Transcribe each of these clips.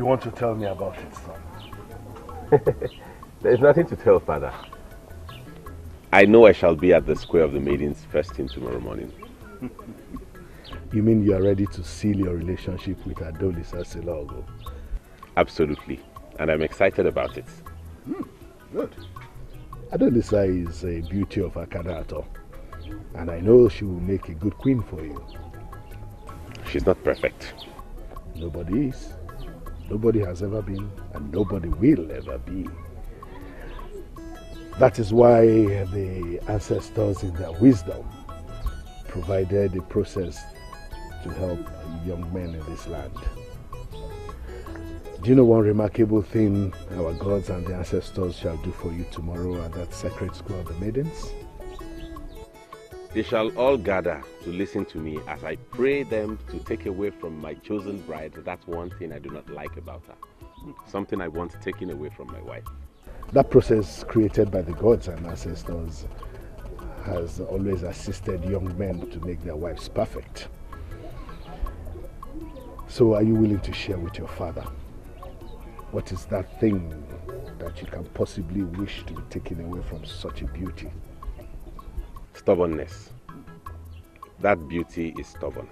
you want to tell me about it, son? There's nothing to tell, Father. I know I shall be at the Square of the Maidens first thing tomorrow morning. You mean you are ready to seal your relationship with Adolisa Silogo? Absolutely. And I'm excited about it. Good. Adolisa is a beauty of Akadato. And I know she will make a good queen for you. She's not perfect. Nobody is. Nobody has ever been, and nobody will ever be. That is why the ancestors in their wisdom provided a process to help young men in this land. Do you know one remarkable thing our gods and the ancestors shall do for you tomorrow at that sacred school of the maidens? They shall all gather to listen to me as I pray them to take away from my chosen bride that one thing I do not like about her. Something I want taken away from my wife. That process created by the gods and ancestors has always assisted young men to make their wives perfect. So are you willing to share with your father? What is that thing that you can possibly wish to be taken away from such a beauty? Stubbornness. That beauty is stubborn.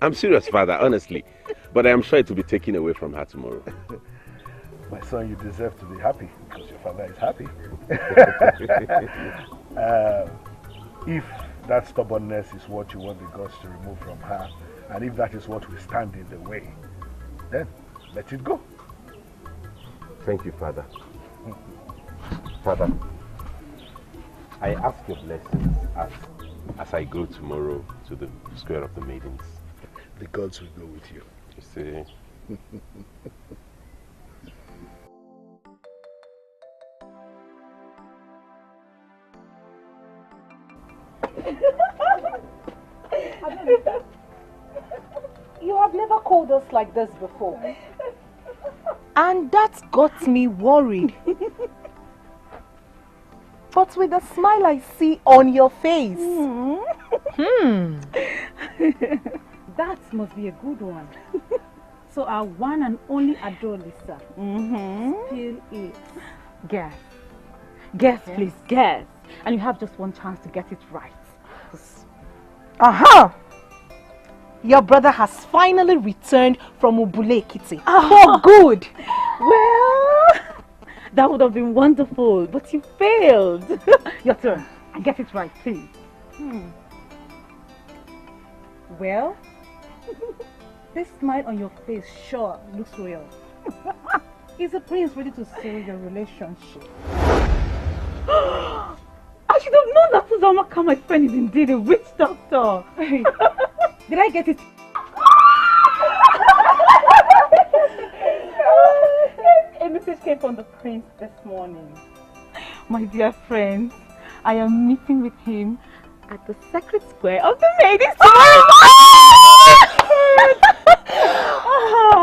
I'm serious, Father, honestly. But I am sure it will be taken away from her tomorrow. My son, you deserve to be happy because your father is happy. If that stubbornness is what you want the gods to remove from her, and if that is what will stand in the way, then let it go. Thank you, Father. Father, I ask your blessings as I go tomorrow to the Square of the Maidens. The gods will go with you. You see? You have never called us like this before. And that got me worried. But with the smile I see on your face. That must be a good one. So our one and only Adolisa still is. Guess. Guess, please, guess. And you have just one chance to get it right. Aha! Your brother has finally returned from Ubulekiti. For good. Well, that would have been wonderful, but you failed. Your turn. And get it right, please. Well, this smile on your face sure looks real. Is the prince ready to seal your relationship? I should have known that Uzamaka, my friend, is indeed a witch doctor. Did I get it? A message came from the prince this morning. My dear friends, I am meeting with him at the sacred square of the maidens tomorrow.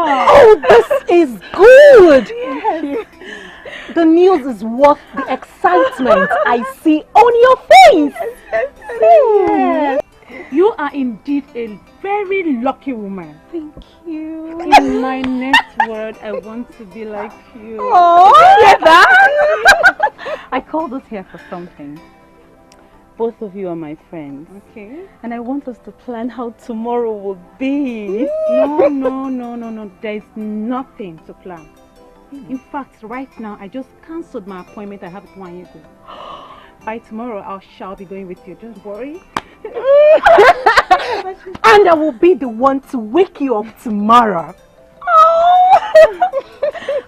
Oh, this is good. Yes. The news is worth the excitement I see on your face. Yes. You are indeed a very lucky woman. Thank you. In my next word, I want to be like you. Oh, hear that? I called us here for something. Both of you are my friends. Okay. And I want us to plan how tomorrow will be. No. There is nothing to plan. In fact, right now, I just cancelled my appointment I have with Wanyego. By tomorrow, I shall be going with you. Don't worry. And I will be the one to wake you up tomorrow.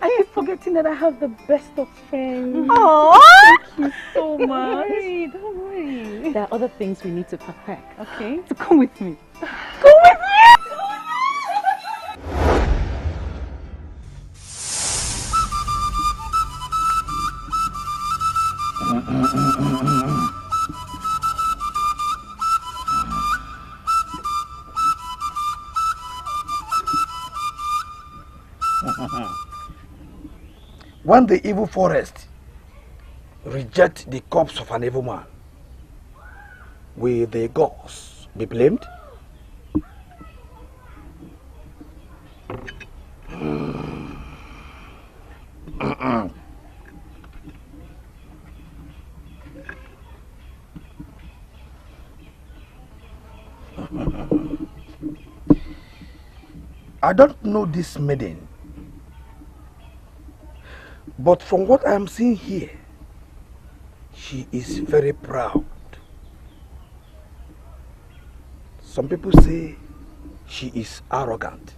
I keep forgetting that I have the best of friends. Oh, Thank you so much. don't worry. There are other things we need to perfect. Okay. So come with me. Go with me. When the evil forest reject the corpse of an evil man, will the gods be blamed? I don't know this maiden, but from what I am seeing here, she is very proud. Some people say she is arrogant.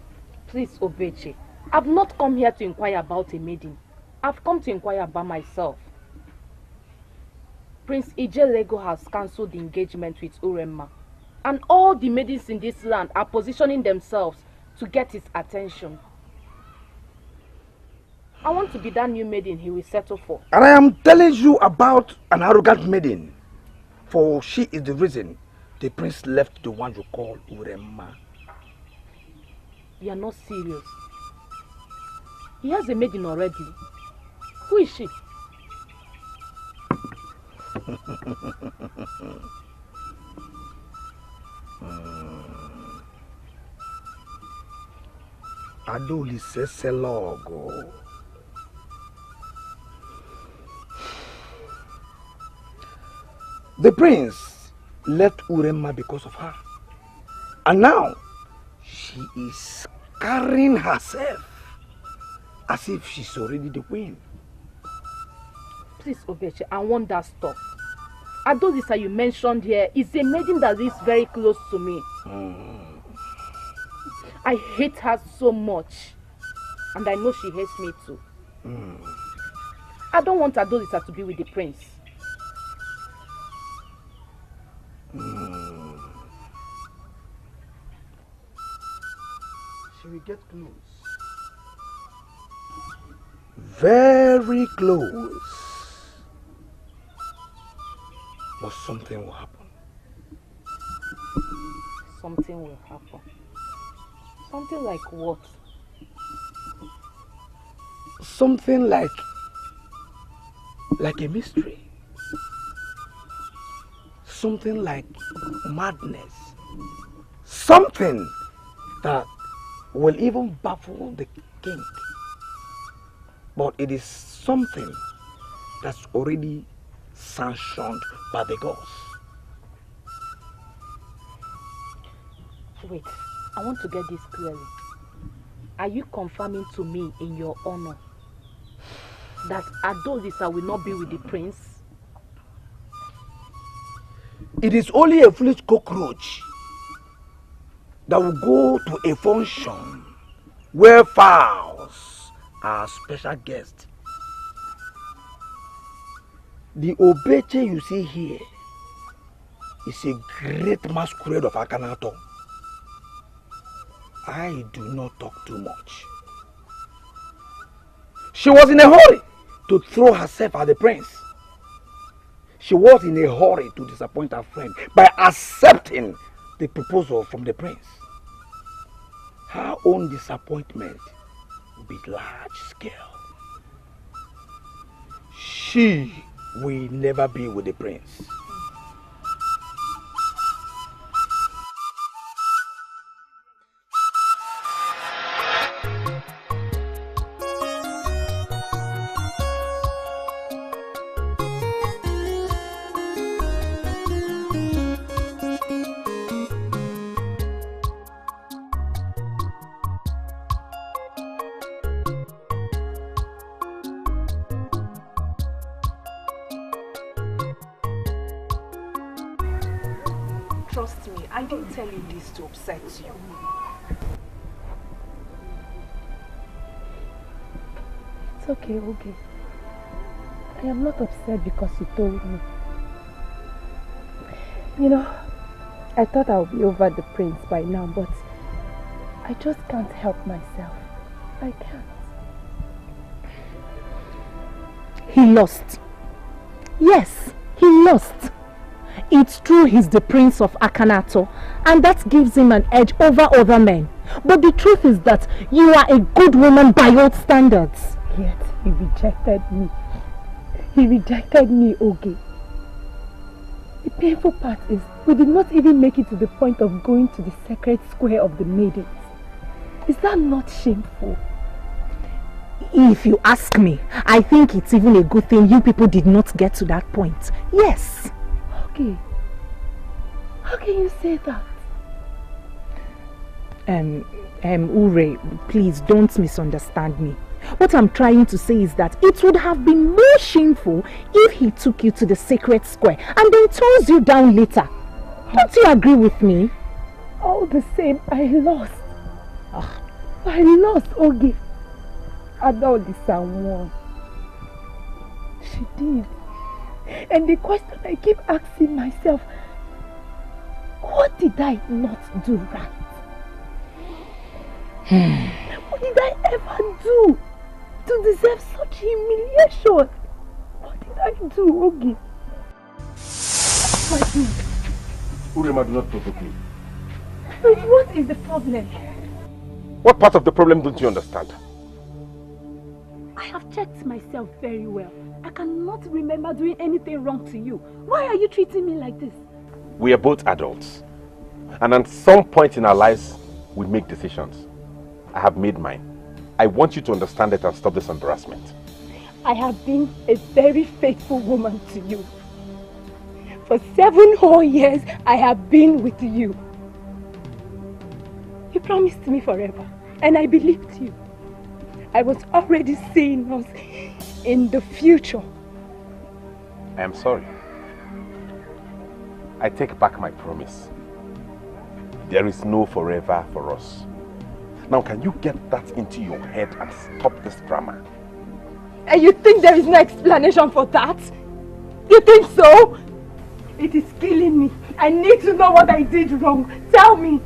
Please, Obeche, I've not come here to inquire about a maiden. I've come to inquire about myself. Prince Ijelego has cancelled the engagement with Uremma, and all the maidens in this land are positioning themselves to get his attention. I want to be that new maiden he will settle for. And I am telling you about an arrogant maiden, for she is the reason the prince left the one you call Uremma. You are not serious. He has a maiden already. Who is she? Adoli Seselogo. The prince left Uremma because of her. And now she is carrying herself as if she's already the queen. Please, Obeche, I want that stop. Adolisa you mentioned here is a maiden that is very close to me. I hate her so much. And I know she hates me too. I don't want Adolisa to be with the prince. She will get close. Very close. But something will happen. Something will happen. Something like what? Something like a mystery. Something like madness. Something that will even baffle the king. But it is something that's already sanctioned by the gods. Wait, I want to get this clearly. Are you confirming to me in your honor that Adolisa will not be with the prince? It is only a foolish cockroach that will go to a function where fowls are special guests. The Obeche you see here is a great masquerade of Akhenaton. I do not talk too much. She was in a hurry to throw herself at the prince. She was in a hurry to disappoint her friend by accepting the proposal from the prince. Her own disappointment will be large scale. She will never be with the prince. Trust me, I didn't tell you this to upset you. It's okay, okay. I am not upset because you told me. You know, I thought I would be over the prince by now, but I just can't help myself. I can't. He lost. Yes, he lost. It's true he's the prince of Akhenaton, and that gives him an edge over other men. But the truth is that you are a good woman by old standards. Yet he rejected me. He rejected me, Oge. The painful part is we did not even make it to the point of going to the sacred square of the maidens. Is that not shameful? If you ask me, I think it's even a good thing you people did not get to that point. Yes. Okay. How can you say that? Ure, please don't misunderstand me. What I'm trying to say is that it would have been more shameful if he took you to the sacred square and then tones you down later. Don't you agree with me? All the same, I lost. I lost, Ogi. Adolisa won. She did. And the question I keep asking myself, what did I not do right? What did I ever do to deserve such humiliation? What did I do, Ogi? What did I do? Urema, do not provoke me. But what is the problem? What part of the problem don't you understand? I have checked myself very well. I cannot remember doing anything wrong to you. Why are you treating me like this? We are both adults. And at some point in our lives, we make decisions. I have made mine. I want you to understand it and stop this embarrassment. I have been a very faithful woman to you. For 7 whole years, I have been with you. You promised me forever, and I believed you. I was already seeing us in the future. I am sorry. I take back my promise. There is no forever for us. Now, can you get that into your head and stop this drama? And you think there is no explanation for that? You think so? It is killing me. I need to know what I did wrong. Tell me.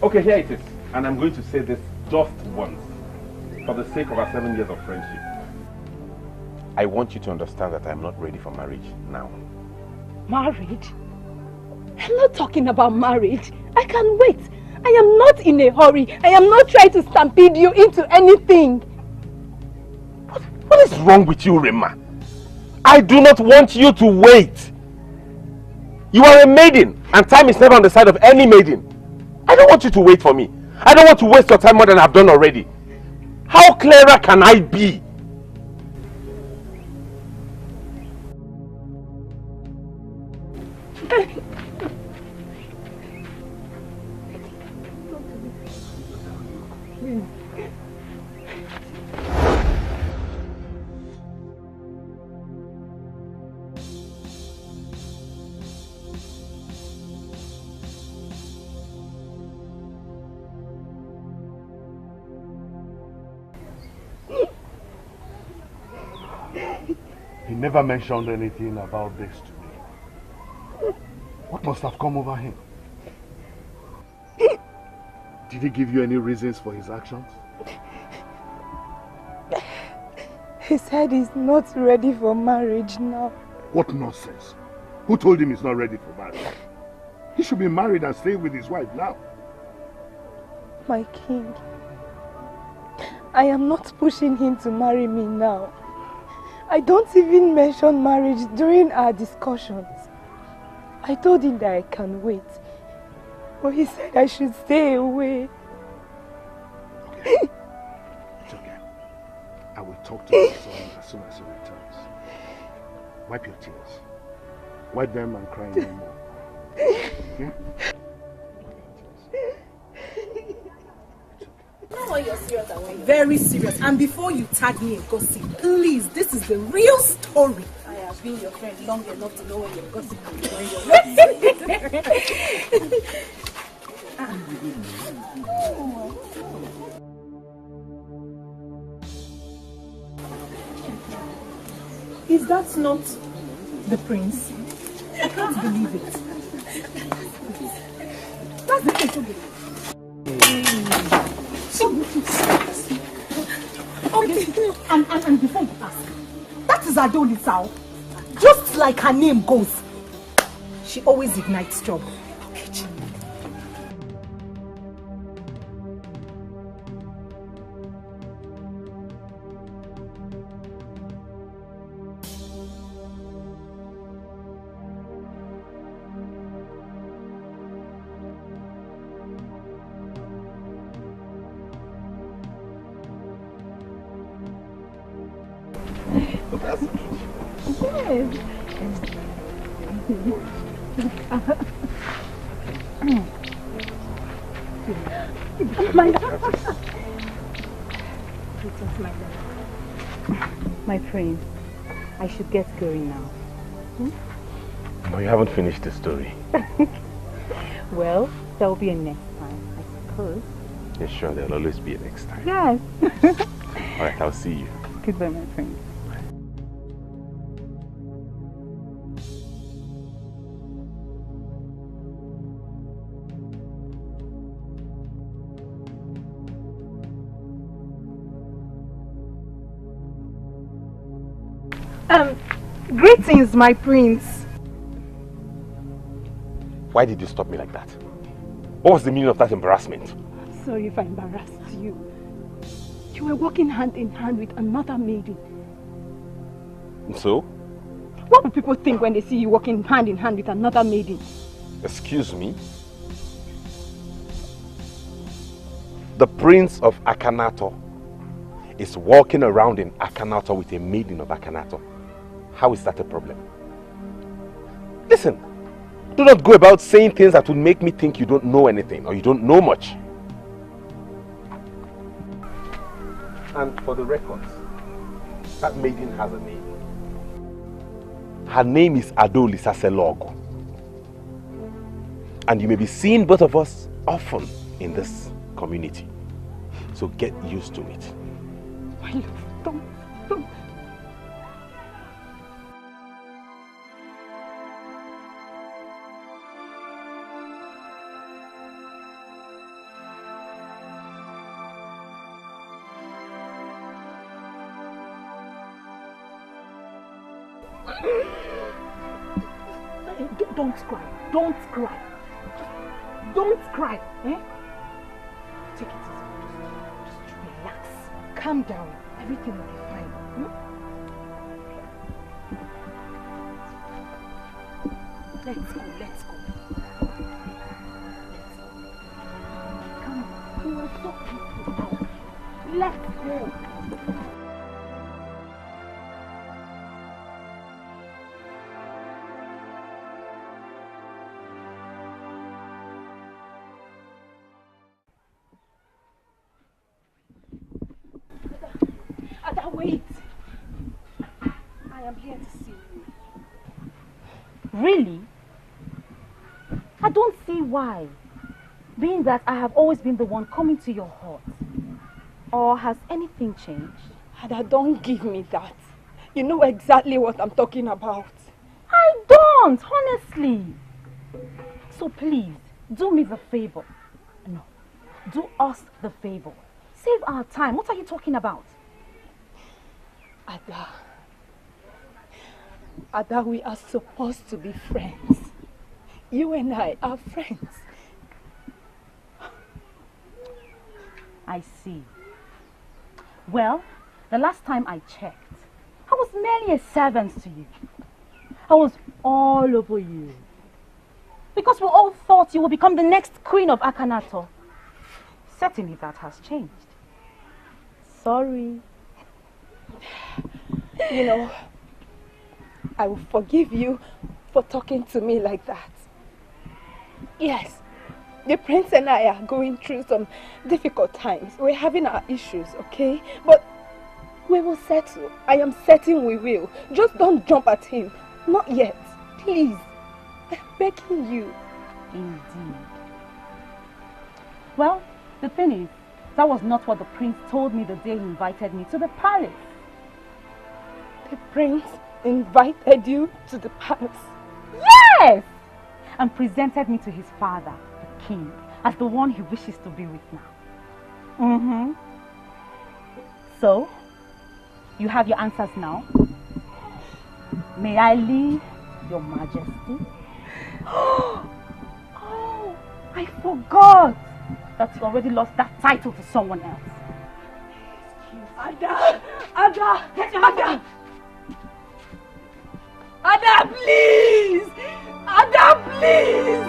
Okay, here it is. And I'm going to say this just once. For the sake of our 7 years of friendship. I want you to understand that I'm not ready for marriage now. Marriage? I'm not talking about marriage. I can wait. I am not in a hurry. I am not trying to stampede you into anything. What is wrong with you, Rema? I do not want you to wait. You are a maiden, and time is never on the side of any maiden. I don't want you to wait for me. I don't want to waste your time more than I've done already. How clearer can I be? He never mentioned anything about this to me. What must have come over him? Did he give you any reasons for his actions? He said he's not ready for marriage now. What nonsense. Who told him he's not ready for marriage? He should be married and stay with his wife now. My king, I am not pushing him to marry me now. I don't even mention marriage during our discussions. I told him that I can wait. But he said I should stay away. Okay. It's okay. I will talk to my son as soon as he returns. Wipe your tears. Wipe them and cry no more. Okay? You're serious, very serious. And before you tag me in gossip, please, this is the real story. I have been your friend long enough to know when you're gossiping and when you're not. Is that not the prince? I can't believe it. That's the prince. Okay, and before you ask, that is Adolisa. Just like her name goes, she always ignites trouble. My My friend, I should get going now. No, you haven't finished the story. Well, there will be a next time, I suppose. Yeah, sure, there'll always be a next time. Yes. Alright, I'll see you. Goodbye, my friend. Greetings, my prince. Why did you stop me like that? What was the meaning of that embarrassment? Sorry if I embarrassed you. You were walking hand in hand with another maiden. So? What will people think when they see you walking hand in hand with another maiden? Excuse me? The Prince of Akhenaton is walking around in Akhenaton with a maiden of Akhenaton. How is that a problem? Listen, do not go about saying things that will make me think you don't know anything or you don't know much. And for the records, that maiden has a name. Her name is Adolisa Selogo. And you may be seeing both of us often in this community. So get used to it. My love, don't. Don't cry. Don't cry. Don't cry. Eh? Take it easy. Just relax. Calm down. Everything will be fine. Let's go. Let's go. Come on. You are so beautiful. Let's go. Wait. I am here to see you. Really? I don't see why. Being that I have always been the one coming to your heart. Or has anything changed? Ada, don't give me that. You know exactly what I'm talking about. I don't, honestly. So please, do me the favor. No, do us the favor. Save our time. What are you talking about? Ada, we are supposed to be friends. You and I are friends. I see. Well, the last time I checked, I was merely a servant to you. I was all over you. Because we all thought you would become the next queen of Akhenaton. Certainly that has changed. Sorry. You know, I will forgive you for talking to me like that. Yes, the prince and I are going through some difficult times. We're having our issues, okay? But we will settle. I am certain we will. Just don't jump at him. Not yet. Please. I'm begging you. Indeed. Well, the thing is, that was not what the prince told me the day he invited me to the palace. The prince invited you to the palace? Yes! And presented me to his father, the king, as the one he wishes to be with now. So, you have your answers now. May I leave, Your Majesty? Oh, I forgot that you already lost that title to someone else. Ada! Ada! Ada! Ada, please! Ada, please!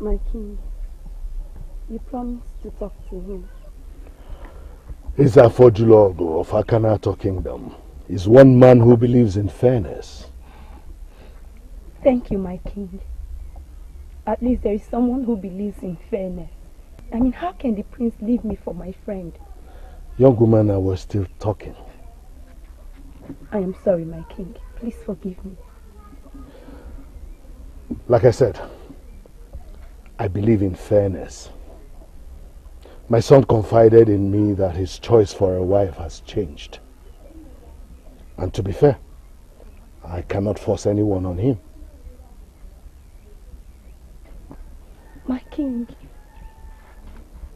My king, you promised to talk to him. He's Afojulogo of Akanato Kingdom. He's one man who believes in fairness. Thank you, my king. At least there is someone who believes in fairness. I mean, how can the prince leave me for my friend? Young woman, I was still talking. I am sorry, my king. Please forgive me. Like I said, I believe in fairness. My son confided in me that his choice for a wife has changed. And to be fair, I cannot force anyone on him. My king,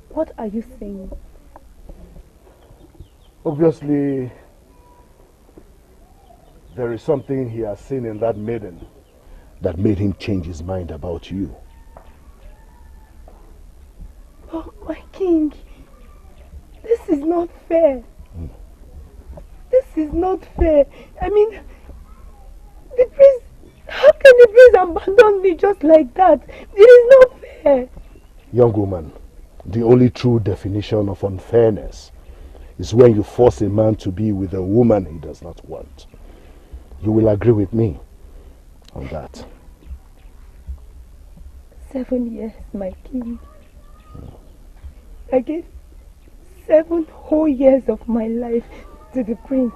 what are you saying? Obviously, there is something he has seen in that maiden that made him change his mind about you. Oh, my king, this is not fair. This is not fair. I mean, the prince, how can the prince abandon me just like that? It is not fair. Young woman, the only true definition of unfairness is when you force a man to be with a woman he does not want. You will agree with me on that. 7 years, my king. I gave 7 whole years of my life to the prince.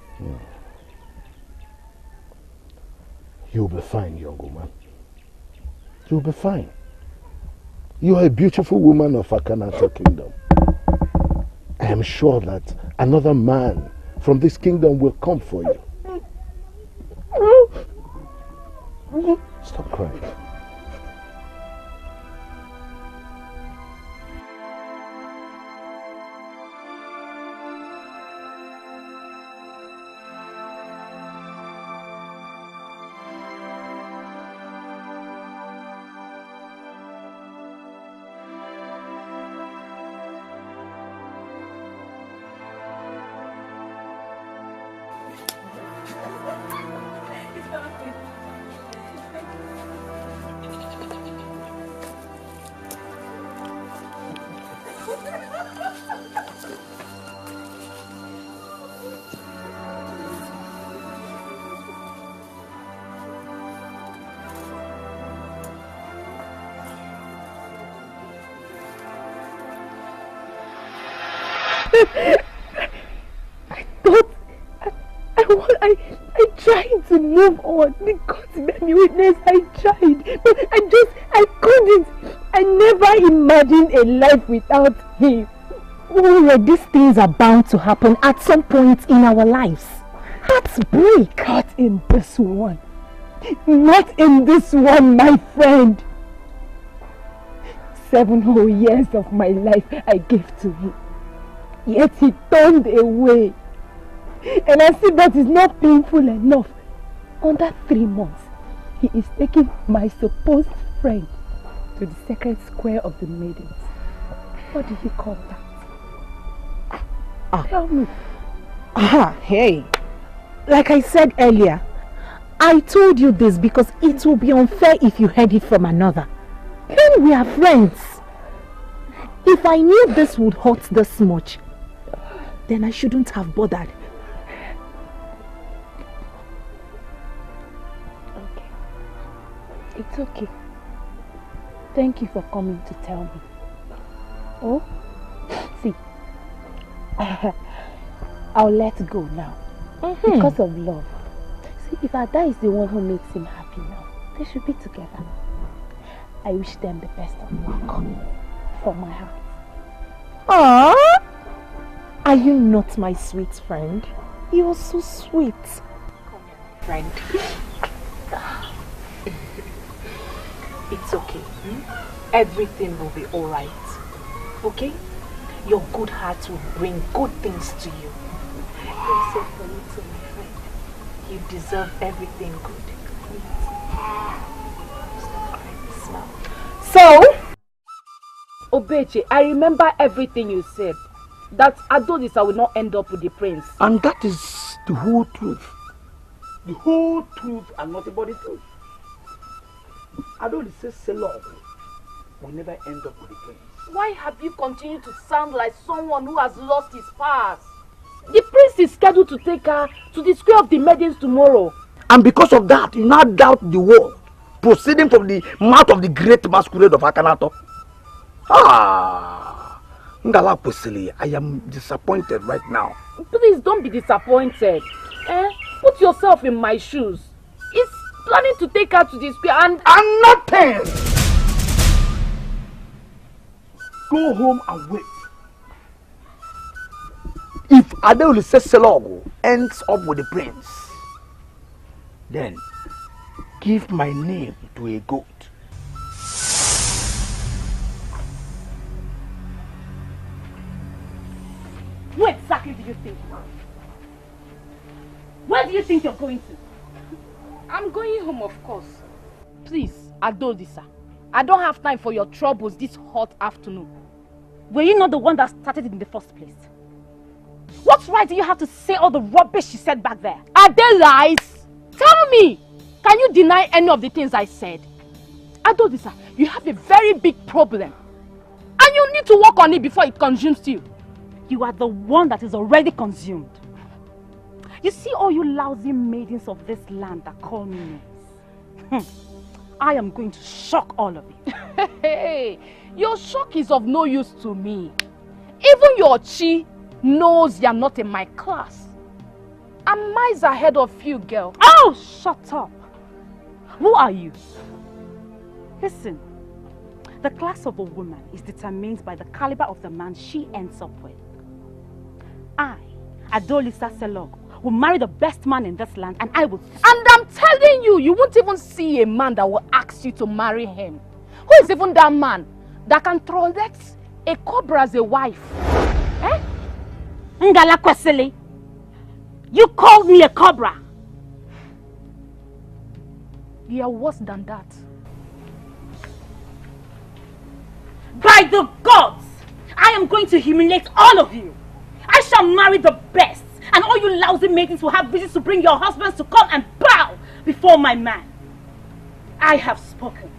You'll be fine, young woman. You'll be fine. You are a beautiful woman of Akanato Kingdom. I am sure that another man from this kingdom will come for you. Stop crying. I tried to move on. The God bear me witness, I tried. But I couldn't. I never imagined a life without him. Oh, these things are bound to happen at some point in our lives. Hearts break. Not in this one. Not in this one, my friend. 7 whole years of my life I gave to him. Yet he turned away. And I see that is not painful enough. Under 3 months, he is taking my supposed friend to the sacred square of the maidens. What do you call that? Tell me. Hey. Like I said earlier, I told you this because it will be unfair if you heard it from another. Then we are friends. If I knew this would hurt this much, then I shouldn't have bothered. Okay. It's okay. Thank you for coming to tell me. Oh, see, I'll let go now. Because of love. See, if Ada is the one who makes him happy now, they should be together. I wish them the best of luck from my heart. Aww! Are you not my sweet friend? You're so sweet. Come here, friend. It's okay. Everything will be alright. Okay? Your good heart will bring good things to you. You're so for you too, my friend. You deserve everything good. Stop crying, smile. So, Obeche, I remember everything you said. That Adonisa will not end up with the prince. And that is the whole truth. The whole truth and nothing but the truth. Adonisa says love. will never end up with the prince. Why have you continued to sound like someone who has lost his past? The prince is scheduled to take her to the square of the maidens tomorrow. And because of that, you now doubt the word proceeding from the mouth of the great masquerade of Akanato. Ngala Pusili, I am disappointed right now. Please don't be disappointed. Put yourself in my shoes. He's planning to take her to the square and nothing! Go home and wait. If Adeolu Seselogo ends up with the prince, then give my name to a goat. Who exactly do you think? Where do you think you're going to? I'm going home, of course. Please, Adolisa, I don't have time for your troubles this hot afternoon. Were you not the one that started it in the first place? What right do you have to say all the rubbish you said back there? Are they lies? Tell me, can you deny any of the things I said? Adolisa, you have a very big problem. And you need to work on it before it consumes you. You are the one that is already consumed. You see all you lousy maidens of this land that call me names? I am going to shock all of you. Hey, your shock is of no use to me. Even your chi knows you're not in my class. I'm miles ahead of you, girl. Oh, shut up. Who are you? Listen, the class of a woman is determined by the caliber of the man she ends up with. I, Adolisa Selogo, will marry the best man in this land and I will... And I'm telling you, you won't even see a man that will ask you to marry him. Who is even that man that can tolerate a cobra as a wife? Eh? Ngala Kwesili, you called me a cobra. You are worse than that. By the gods, I am going to humiliate all of you. I shall marry the best, and all you lousy maidens will have reasons to bring your husbands to come and bow before my man. I have spoken.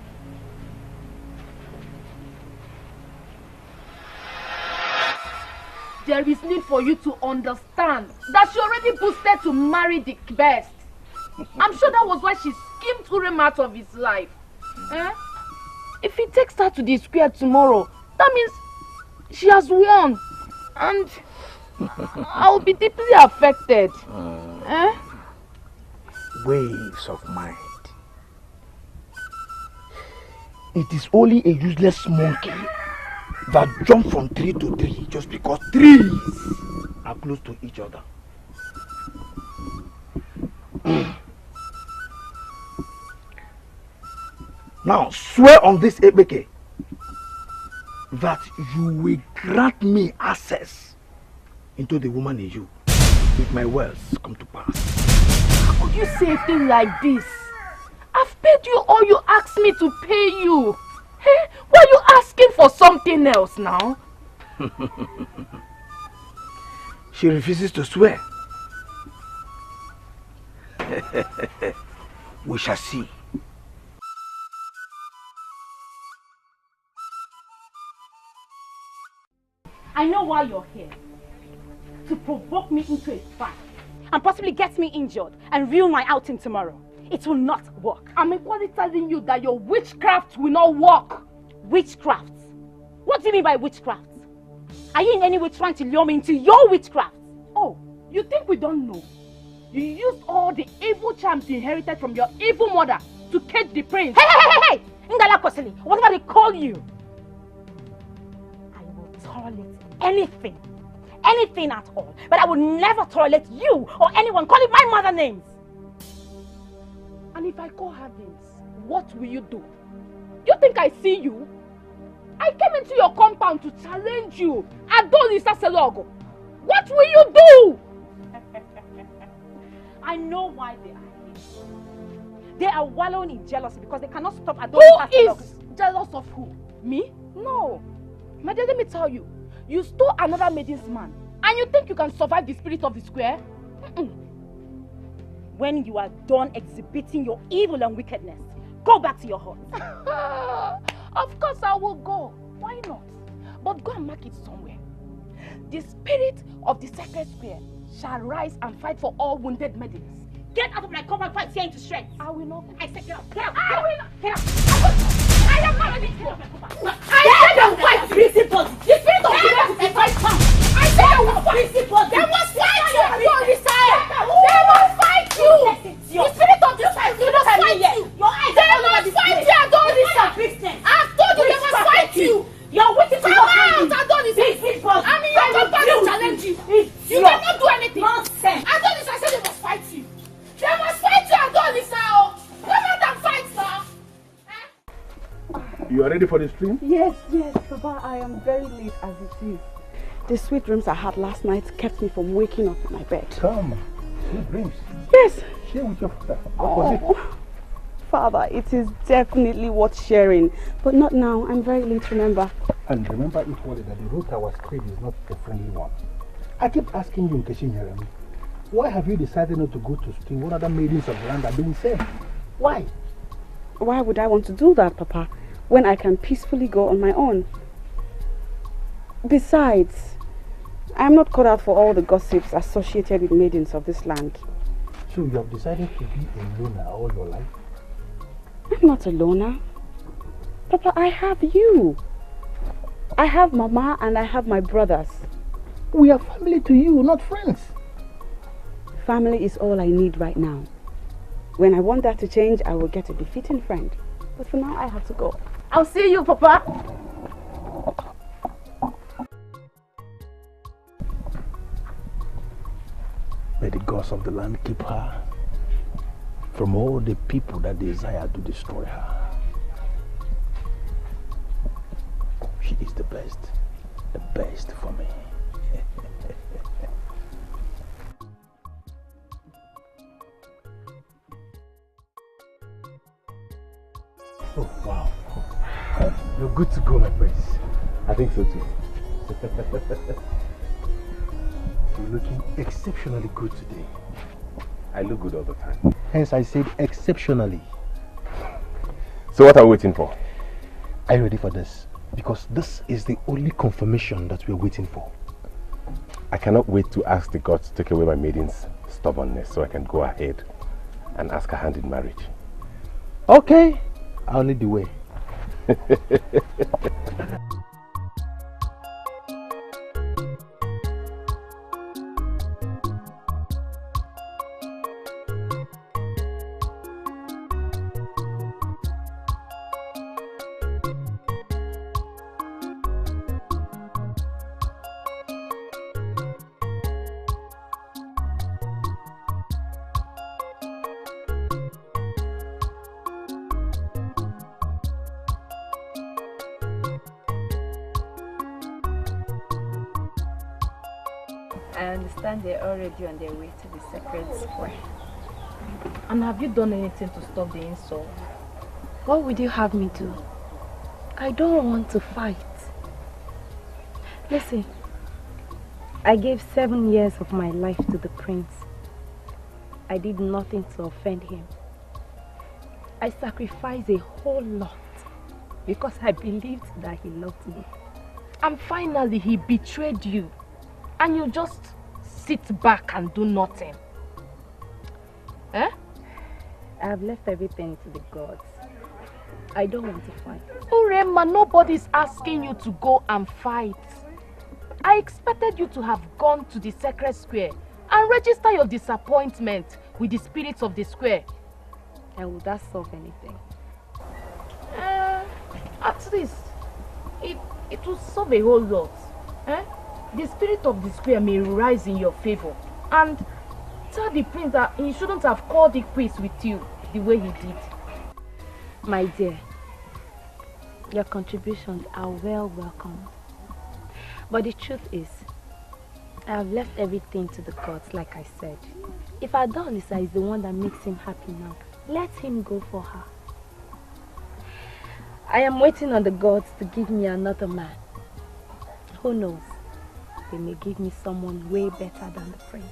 There is need for you to understand that she already boosted to marry the best. I'm sure that was why she schemed Urem out of his life. If he takes her to the square tomorrow, that means she has won. And I'll be deeply affected. Waves of mind. It is only a useless monkey that jumps from tree to tree just because trees are close to each other. Now swear on this Ebeke that you will grant me access into the woman in you if my words come to pass. How could you say a thing like this? I've paid you all you asked me to pay you. Hey, why are you asking for something else now? She refuses to swear. We shall see. I know why you're here. To provoke me into a fight and possibly get me injured and ruin my outing tomorrow. It will not work. I'm equally telling you that your witchcraft will not work. Witchcraft? What do you mean by witchcraft? Are you in any way trying to lure me into your witchcraft? Oh, you think we don't know? You used all the evil charms you inherited from your evil mother to catch the prince. Hey! Ngala Kosili, whatever they call you. I will tolerate anything at all, but I will never tolerate you or anyone calling my mother names. And if I call her names, what will you do? You think I see you? I came into your compound to challenge you. Adolisa Selogo. What will you do? I know why they are here. They are wallowing in jealousy because they cannot stop Adolisa Selogo. Who is jealous of who? Me? No. My dear, let me tell you. You stole another maiden's man. And you think you can survive the spirit of the square? When you are done exhibiting your evil and wickedness, go back to your hut. Of course I will go. Why not? But go and mark it somewhere. The spirit of the sacred square shall rise and fight for all wounded maidens. Get out of my compound fight here into strength. I will not. I said get out. Get out. I will not. Get out. I am not ready to get out of my compound. I said I will fight principles. The spirit of the square will fight power. I said I will fight principles. They must fight you. They must fight you. The spirit of the square will not fight you. Your eyes are all over the place. They must fight you. I've told you they must fight you. You're waiting for your hand. Adonis, I mean, your company will challenge you. You cannot do anything. Nonsense. Adonis, I said they must fight you. They must fight you, Adonis, now. Come out and fight, sir. You are ready for the stream? Yes, Papa, I am very late as it is. The sweet dreams I had last night kept me from waking up in my bed. Come, sweet dreams. Yes. Share with your father. What was it? Father, it is definitely worth sharing, but not now. I'm very late, remember. And remember equally that the route I was straight is not a friendly one. I keep asking you, Nkeshinyerem, why have you decided not to go to stream? What other maidens of the land are doing same? Why? Why would I want to do that, Papa, when I can peacefully go on my own? Besides, I am not caught out for all the gossips associated with maidens of this land. So you have decided to be a loner all your life? I'm not a loner. Papa, I have you. I have Mama and I have my brothers. We are family to you, not friends. Family is all I need right now. When I want that to change, I will get a befitting friend. But for now, I have to go. I'll see you, Papa. May the gods of the land keep her from all the people that desire to destroy her. She is the best for me. Oh, wow. You're good to go, my prince. I think so too. You're looking exceptionally good today. I look good all the time. Hence I said exceptionally. So what are we waiting for? Are you ready for this? Because this is the only confirmation that we're waiting for. I cannot wait to ask the gods to take away my maiden's stubbornness so I can go ahead and ask her hand in marriage. Okay, I'll lead the way. I understand they're already on their way to the sacred square. And have you done anything to stop the insult? What would you have me do? I don't want to fight. Listen, I gave 7 years of my life to the prince. I did nothing to offend him. I sacrificed a whole lot because I believed that he loved me. And finally he betrayed you. And you just sit back and do nothing. Eh? I have left everything to the gods. I don't want to fight. Urema, nobody's asking you to go and fight. I expected you to have gone to the sacred square and register your disappointment with the spirits of the square. And would that solve anything? At least, it will solve a whole lot. Eh? The spirit of the square may rise in your favor. And tell the prince that he shouldn't have called it quits with you the way he did. My dear, your contributions are well welcome. But the truth is, I have left everything to the gods, like I said. If Adonisa is the one that makes him happy now, let him go for her. I am waiting on the gods to give me another man. Who knows? They may give me someone way better than the prince.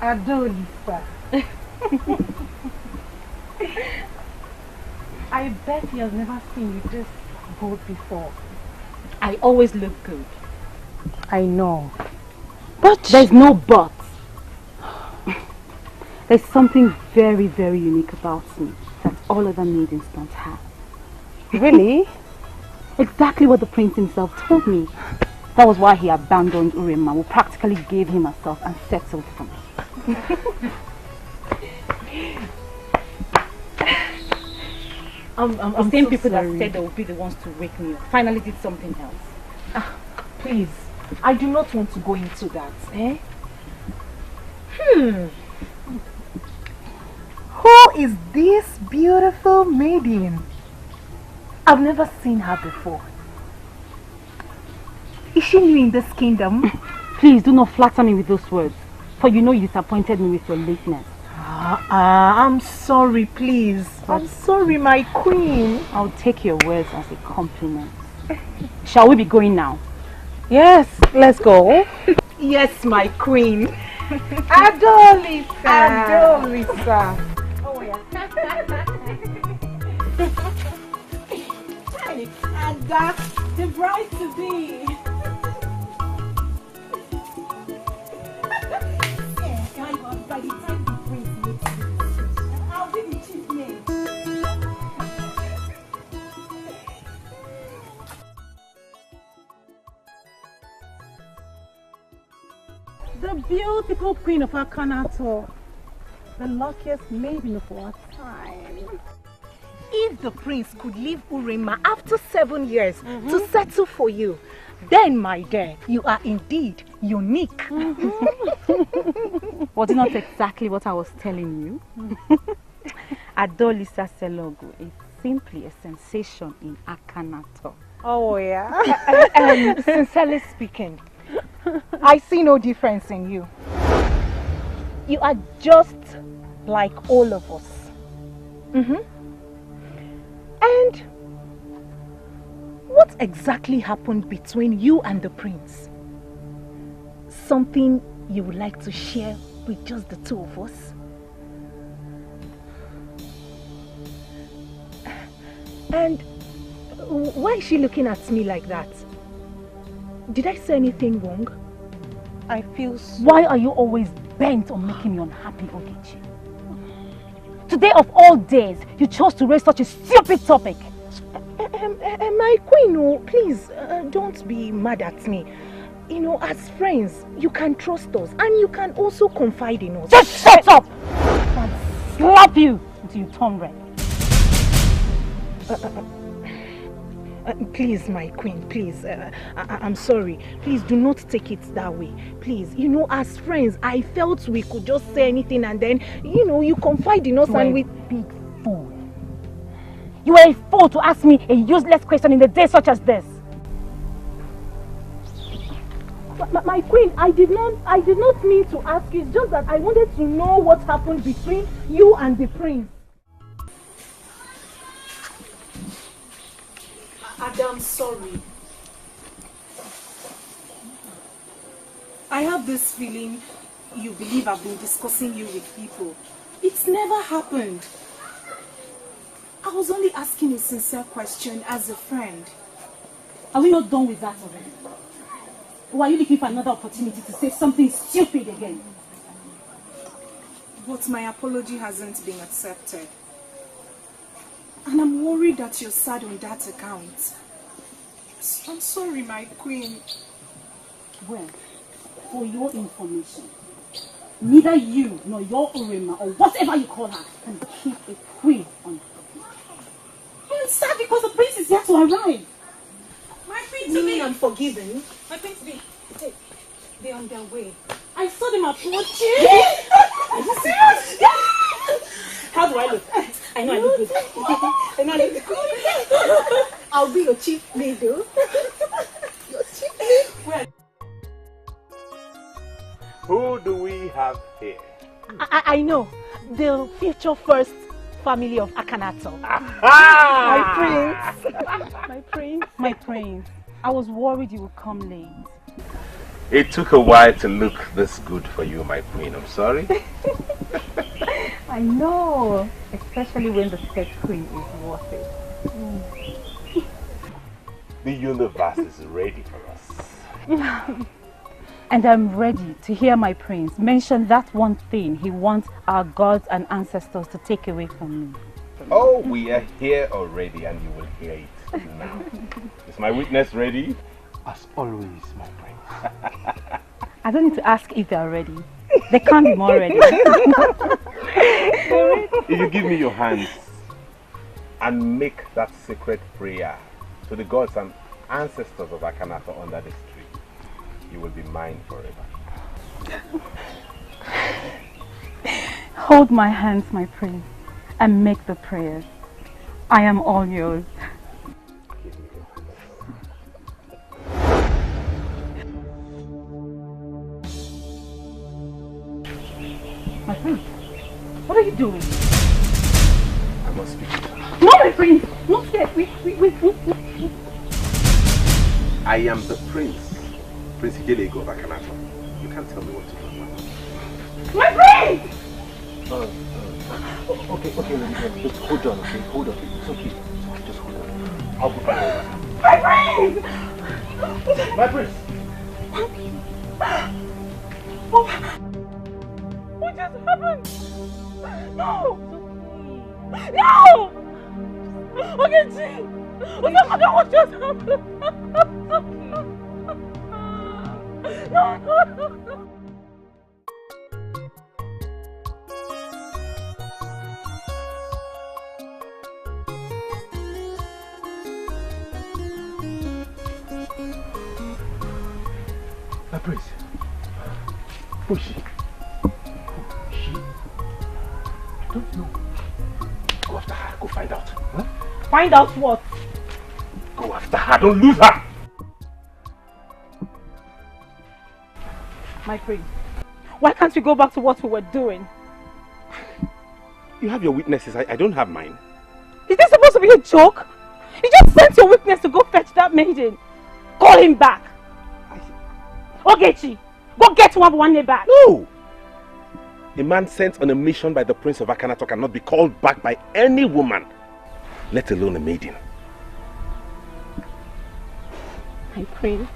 Adolisa. I bet he has never seen you this good before. I always look good. I know. But there's no but. There's something very, very unique about me that all other maidens don't have. Really? Exactly what the prince himself told me. That was why he abandoned Urema, who practically gave him herself and settled for me. The same people that said they would be the ones to wake me up finally did something else. Please, I do not want to go into that. Who is this beautiful maiden? I've never seen her before. Is she new in this kingdom? Please do not flatter me with those words, for you know you disappointed me with your lateness. I'm sorry, please. I'm sorry, my queen. I'll take your words as a compliment. Shall we be going now? Yes, let's go. Yes, my queen. Adolisa. Adolisa. Oh, yeah. And that's the bride to be. By the time the prince meets you, I'll be the chief maid. The beautiful queen of Akanato, the luckiest maiden of our time. If the prince could leave Urema after 7 years to settle for you, then, my dear, you are indeed unique. Was it not exactly what I was telling you? Adolisa Selogo is simply a sensation in Akanato. Oh, yeah? Sincerely speaking, I see no difference in you. You are just like all of us. And what exactly happened between you and the prince? Something you would like to share with just the two of us? And why is she looking at me like that? Did I say anything wrong? I feel so... Why are you always bent on making me unhappy, Ogechi? Today of all days, you chose to raise such a stupid topic. My queen, please, don't be mad at me. You know, as friends, you can trust us and you can also confide in us. Just shut up! I'll slap you until you turn red. Please, my queen, please. I'm sorry. Please do not take it that way. Please, you know, as friends, I felt we could just say anything and then, you know, you confide in us and we... big fool. You are a fool to ask me a useless question in a day such as this. My queen, I did not mean to ask you. It's just that I wanted to know what happened between you and the prince. I'm sorry. I have this feeling you believe I've been discussing you with people. It's never happened. I was only asking a sincere question as a friend. Are we not done with that already? Or are you looking for another opportunity to say something stupid again? But my apology hasn't been accepted. And I'm worried that you're sad on that account. I'm sorry, my queen. Well, for your information, neither you nor your Urema or whatever you call her can keep a queen on. I'm sad because the prince is yet to arrive. My queen to be unforgiven. My queen to be. They're on their way. I saw them approaching. Are you serious? How do I look? I know I look good. I know I look good. I'll be your chief maid, though. Your chief maid? Well. Who do we have here? I know. The future first family of Akanato. My prince. My prince. I was worried you would come late. It took a while to look this good for you, my queen. I'm sorry. I know, especially when the set queen is worth it. The universe is ready for us. And I'm ready to hear my prince mention that one thing he wants our gods and ancestors to take away from me. Oh, we are here already and you will hear it now. Is my witness ready? As always, my prince. I don't need to ask if they're ready. They can't be more ready. If you give me your hands and make that sacred prayer to the gods and ancestors of Akhenaten under this tree, you will be mine forever. Hold my hands, my prince, and make the prayers. I am all yours. My prince, what are you doing? I must speak to you. No, my prince, not yet. Wait. I am the prince, Prince Igelego of Akhenaten. You can't tell me what to do. My prince! Okay, just hold on, okay? Hold on. It's okay, just hold on. I'll go back over. My prince! My prince! What just happened? No! No! Okay, G! What just happened? No! My prince. Who is she? She? I don't know. Go after her. Go find out. Huh? Find out what? Go after her. Don't lose her. My prince, why can't we go back to what we were doing? You have your witnesses. I don't have mine. Is this supposed to be a joke? You just sent your witness to go fetch that maiden. Call him back. Ogechi, go get one back. No! A man sent on a mission by the Prince of Akhenaten cannot be called back by any woman, let alone a maiden. My prince,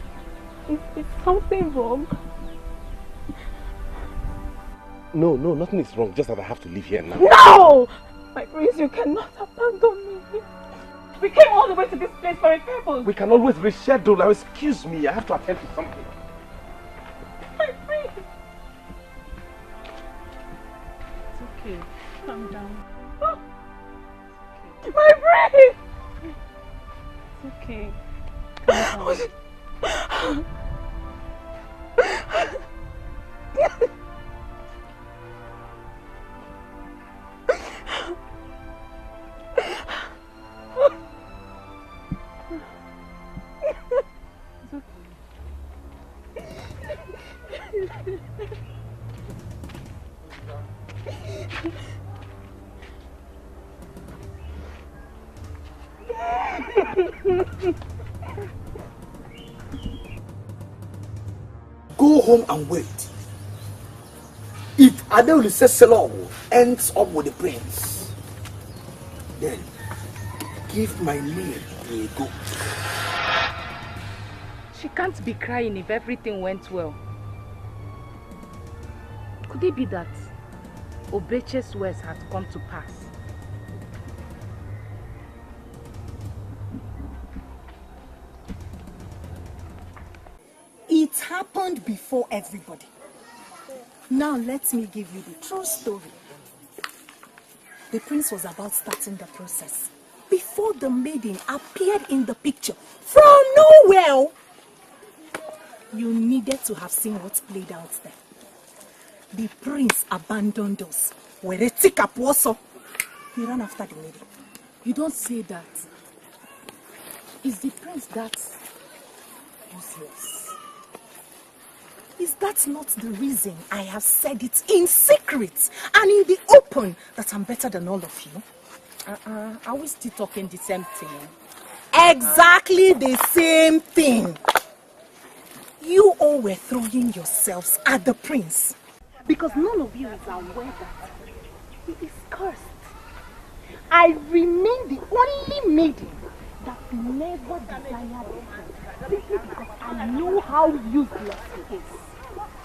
is something wrong? No, nothing is wrong. Just that I have to leave here now. No! My prince, you cannot abandon me. We came all the way to this place for a purpose. We can always reschedule. Now, excuse me, I have to attend to something. My prince! It's okay. Calm down. Oh. Okay. My prince! It's okay. Calm down. Go home and wait. If Adeoli Seselong ends up with the prince, then give my name a go. She can't be crying if everything went well. Could it be that Obeche's words had come to pass? It happened before everybody. Now let me give you the true story. The prince was about starting the process before the maiden appeared in the picture from nowhere. You needed to have seen what played out there. The prince abandoned us. He ran after the maiden. You don't say that. Is the prince that useless? Is that not the reason I have said it in secret and in the open that I'm better than all of you? Are we still talking the same thing? Exactly the same thing. You all were throwing yourselves at the prince because none of you is aware that he is cursed. I remain the only maiden that never desired him simply because I know how useless he is.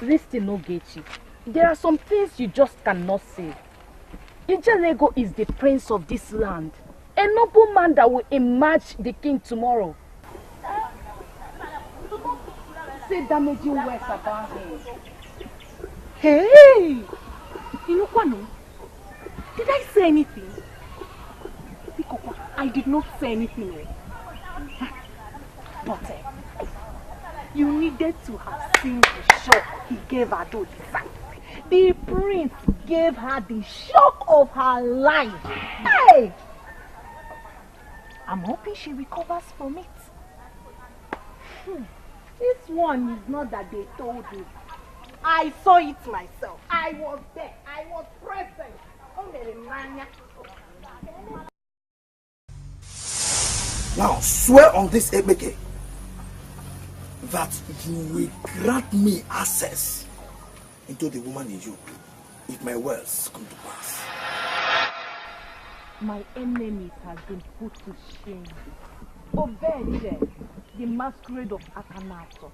Listen, Ogechi, there are some things you just cannot say. Ijelego is the prince of this land, a noble man that will emerge the king tomorrow. Say damaging words about him. Hey! Inukwano, did I say anything? I did not say anything. But you needed to have seen the shock he gave her to decide. The prince gave her the shock of her life. Hey! I'm hoping she recovers from it. This one is not that they told you. I saw it myself. I was there. I was present. Now swear on this Ebeke that you will grant me access into the woman in you if my words come to pass. My enemies have been put to shame. Obey the masquerade of Akanato.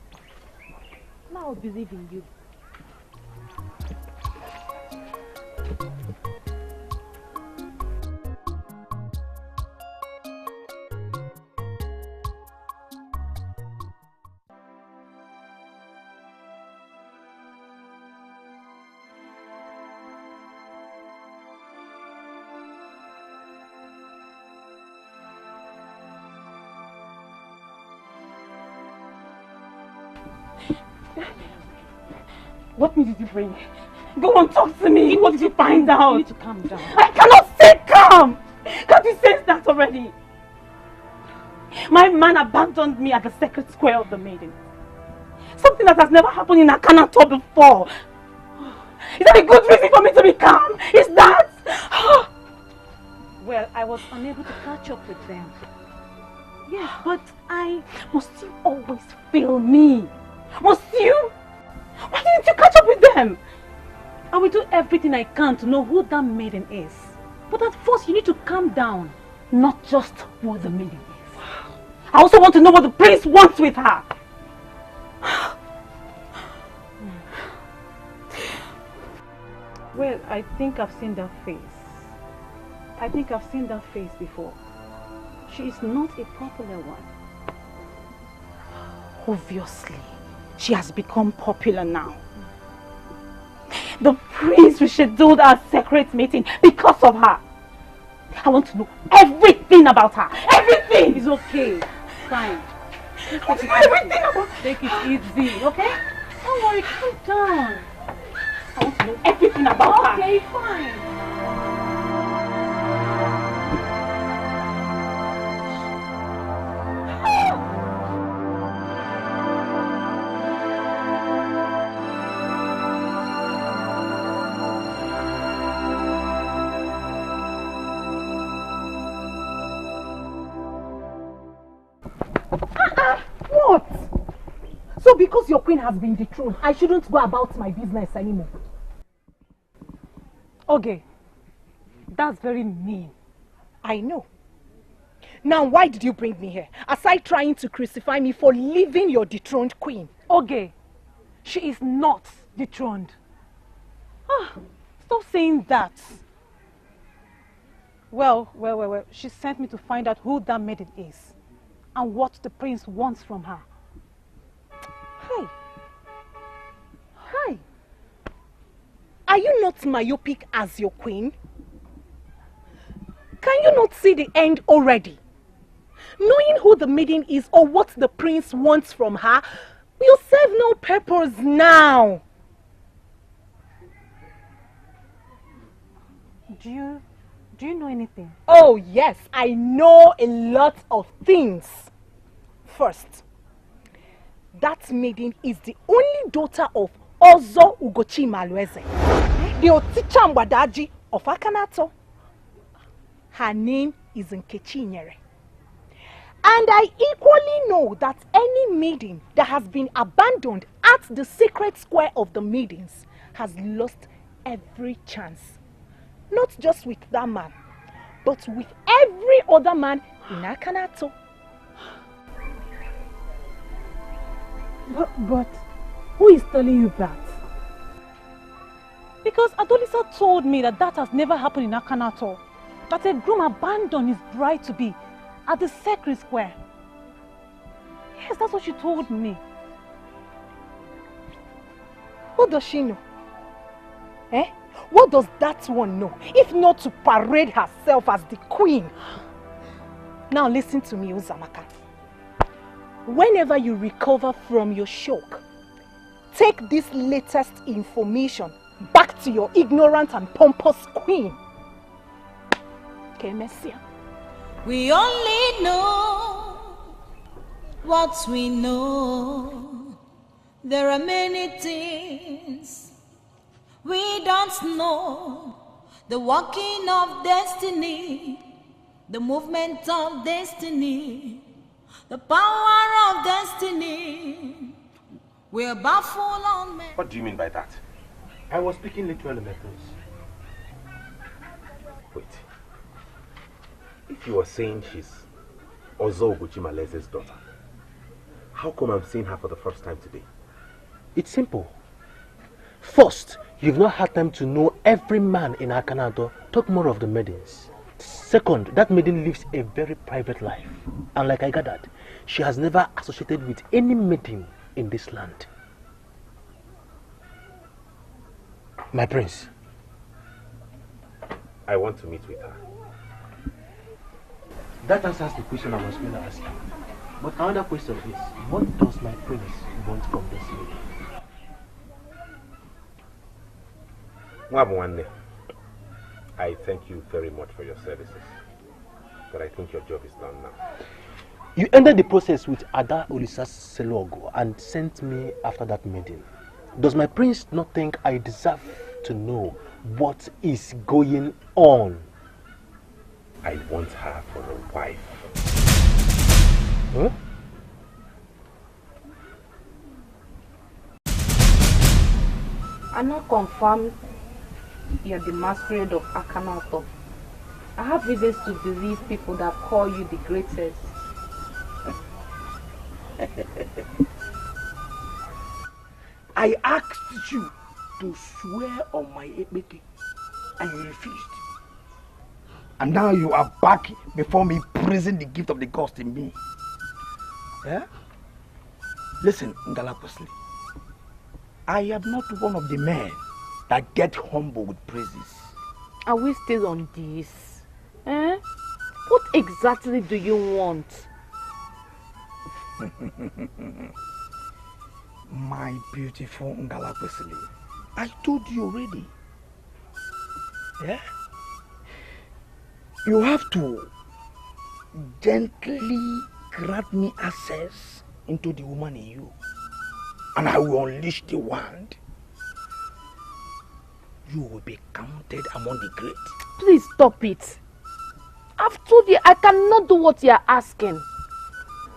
Now I believe in you. What did you bring? Go on, talk to me. What did you find out? You need to calm down. I cannot stay calm. Can't you sense that already? My man abandoned me at the sacred square of the maiden. Something that has never happened in Akanato before. Is that a good reason for me to be calm? Is that? Well, I was unable to catch up with them. Yes, but must you always fail me? Must you? Why didn't you catch up with them? I will do everything I can to know who that maiden is. But at first you need to calm down. Not just who the maiden is. I also want to know what the prince wants with her. Well, I think I've seen that face. I think I've seen that face before. She is not a popular one. Obviously, she has become popular now. The prince rescheduled our secret meeting because of her. I want to know everything about her. Everything! It's okay. Fine. Take it easy, okay? Don't worry, calm down. I want to know everything about her. Okay, fine. What? So because your queen has been dethroned, I shouldn't go about my business anymore? Okay, that's very mean. I know. Now why did you bring me here? Aside trying to crucify me for leaving your dethroned queen. Okay, she is not dethroned. Stop saying that. Well, she sent me to find out who that maiden is and what the prince wants from her. Hi. Are you not myopic as your queen? Can you not see the end already? Knowing who the maiden is or what the prince wants from her will serve no purpose now. Do you know anything? Oh yes, I know a lot of things. First, that maiden is the only daughter of Ozo Ugochi Malueze, the Oticha Mbadaji of Akanato. Her name is Nkechi Nyere. And I equally know that any maiden that has been abandoned at the secret square of the maidens has lost every chance. Not just with that man, but with every other man in Akanato. But who is telling you that? Because Adolisa told me that has never happened in Akanato. That a groom abandoned his bride-to-be at the sacred square. Yes, that's what she told me. What does she know? Eh? What does that one know? If not to parade herself as the queen. Now listen to me, Uzamaka. Whenever you recover from your shock, take this latest information back to your ignorant and pompous queen. Okay, Messia. We only know what we know. There are many things we don't know. The walking of destiny, the movement of destiny, the power of destiny. We're baffled on men. What do you mean by that? I was speaking literally, my prince. Wait. If you were saying she's Ozo Oguchimaleze's daughter, how come I'm seeing her for the first time today? It's simple. First, you've not had time to know every man in Akanato. Talk more of the maidens. Second, that maiden lives a very private life. And like I gathered, she has never associated with any maiden in this land. My prince. I want to meet with her. That answers the question I was going to ask you. But another question is, what does my prince want from this lady? Mwabwande, I thank you very much for your services. But I think your job is done now. You ended the process with Ada Ulisas Selogo and sent me after that meeting. Does my prince not think I deserve to know what is going on? I want her for a wife. Huh? I'm not confirmed you're the masquerade of Akanato. I have reasons to believe people that call you the greatest. I asked you to swear on my Ekbeke and you refused. And now you are back before me praising the gift of the ghost in me. Yeah? Listen, Ngalapusli. I am not one of the men that get humble with praises. Are we still on this? Eh? What exactly do you want? My beautiful Ngalapusli, I told you already. Yeah? You have to gently grant me access into the woman in you. And I will unleash the wand. You will be counted among the great. Please stop it. I've told you I cannot do what you are asking.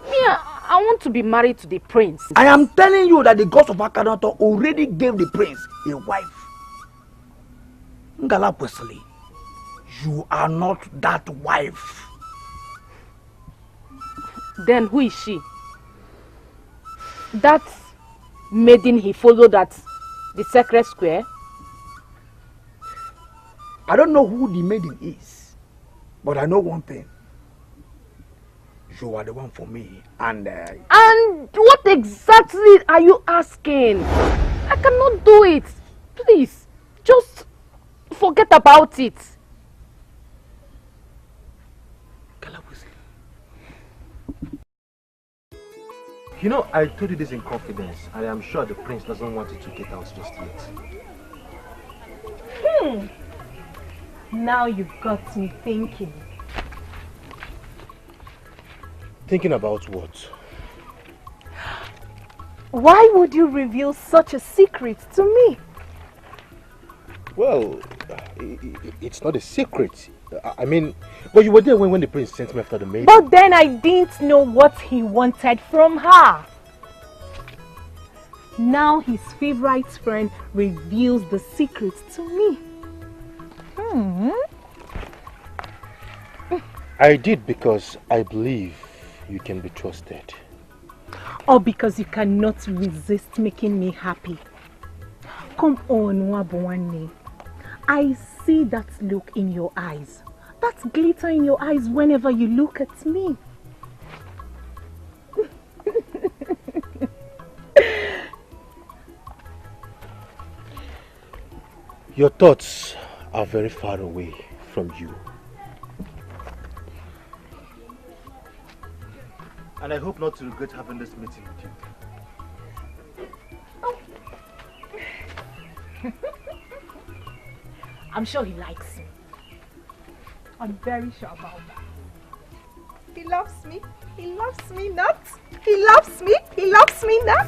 I want to be married to the prince. I am telling you that the gods of Akanato already gave the prince a wife. Ngalapusli, you are not that wife. Then who is she? That maiden he followed at the sacred square? I don't know who the maiden is, but I know one thing. You are the one for me, and what exactly are you asking? I cannot do it. Please, just forget about it. You know, I told you this in confidence, and I am sure the prince doesn't want you to get out just yet. Now you've got me thinking. Thinking about what? Why would you reveal such a secret to me? Well, it's not a secret. I mean, but you were there when the prince sent me after the maid. But then I didn't know what he wanted from her. Now his favorite friend reveals the secrets to me. I did because I believe you can be trusted. Or because you cannot resist making me happy. Come on, Wabwani. I see that look in your eyes. That glitter in your eyes whenever you look at me. Your thoughts are very far away from you. And I hope not to regret having this meeting with you. I'm sure he likes me. I'm very sure about that. He loves me. He loves me not. He loves me. He loves me not.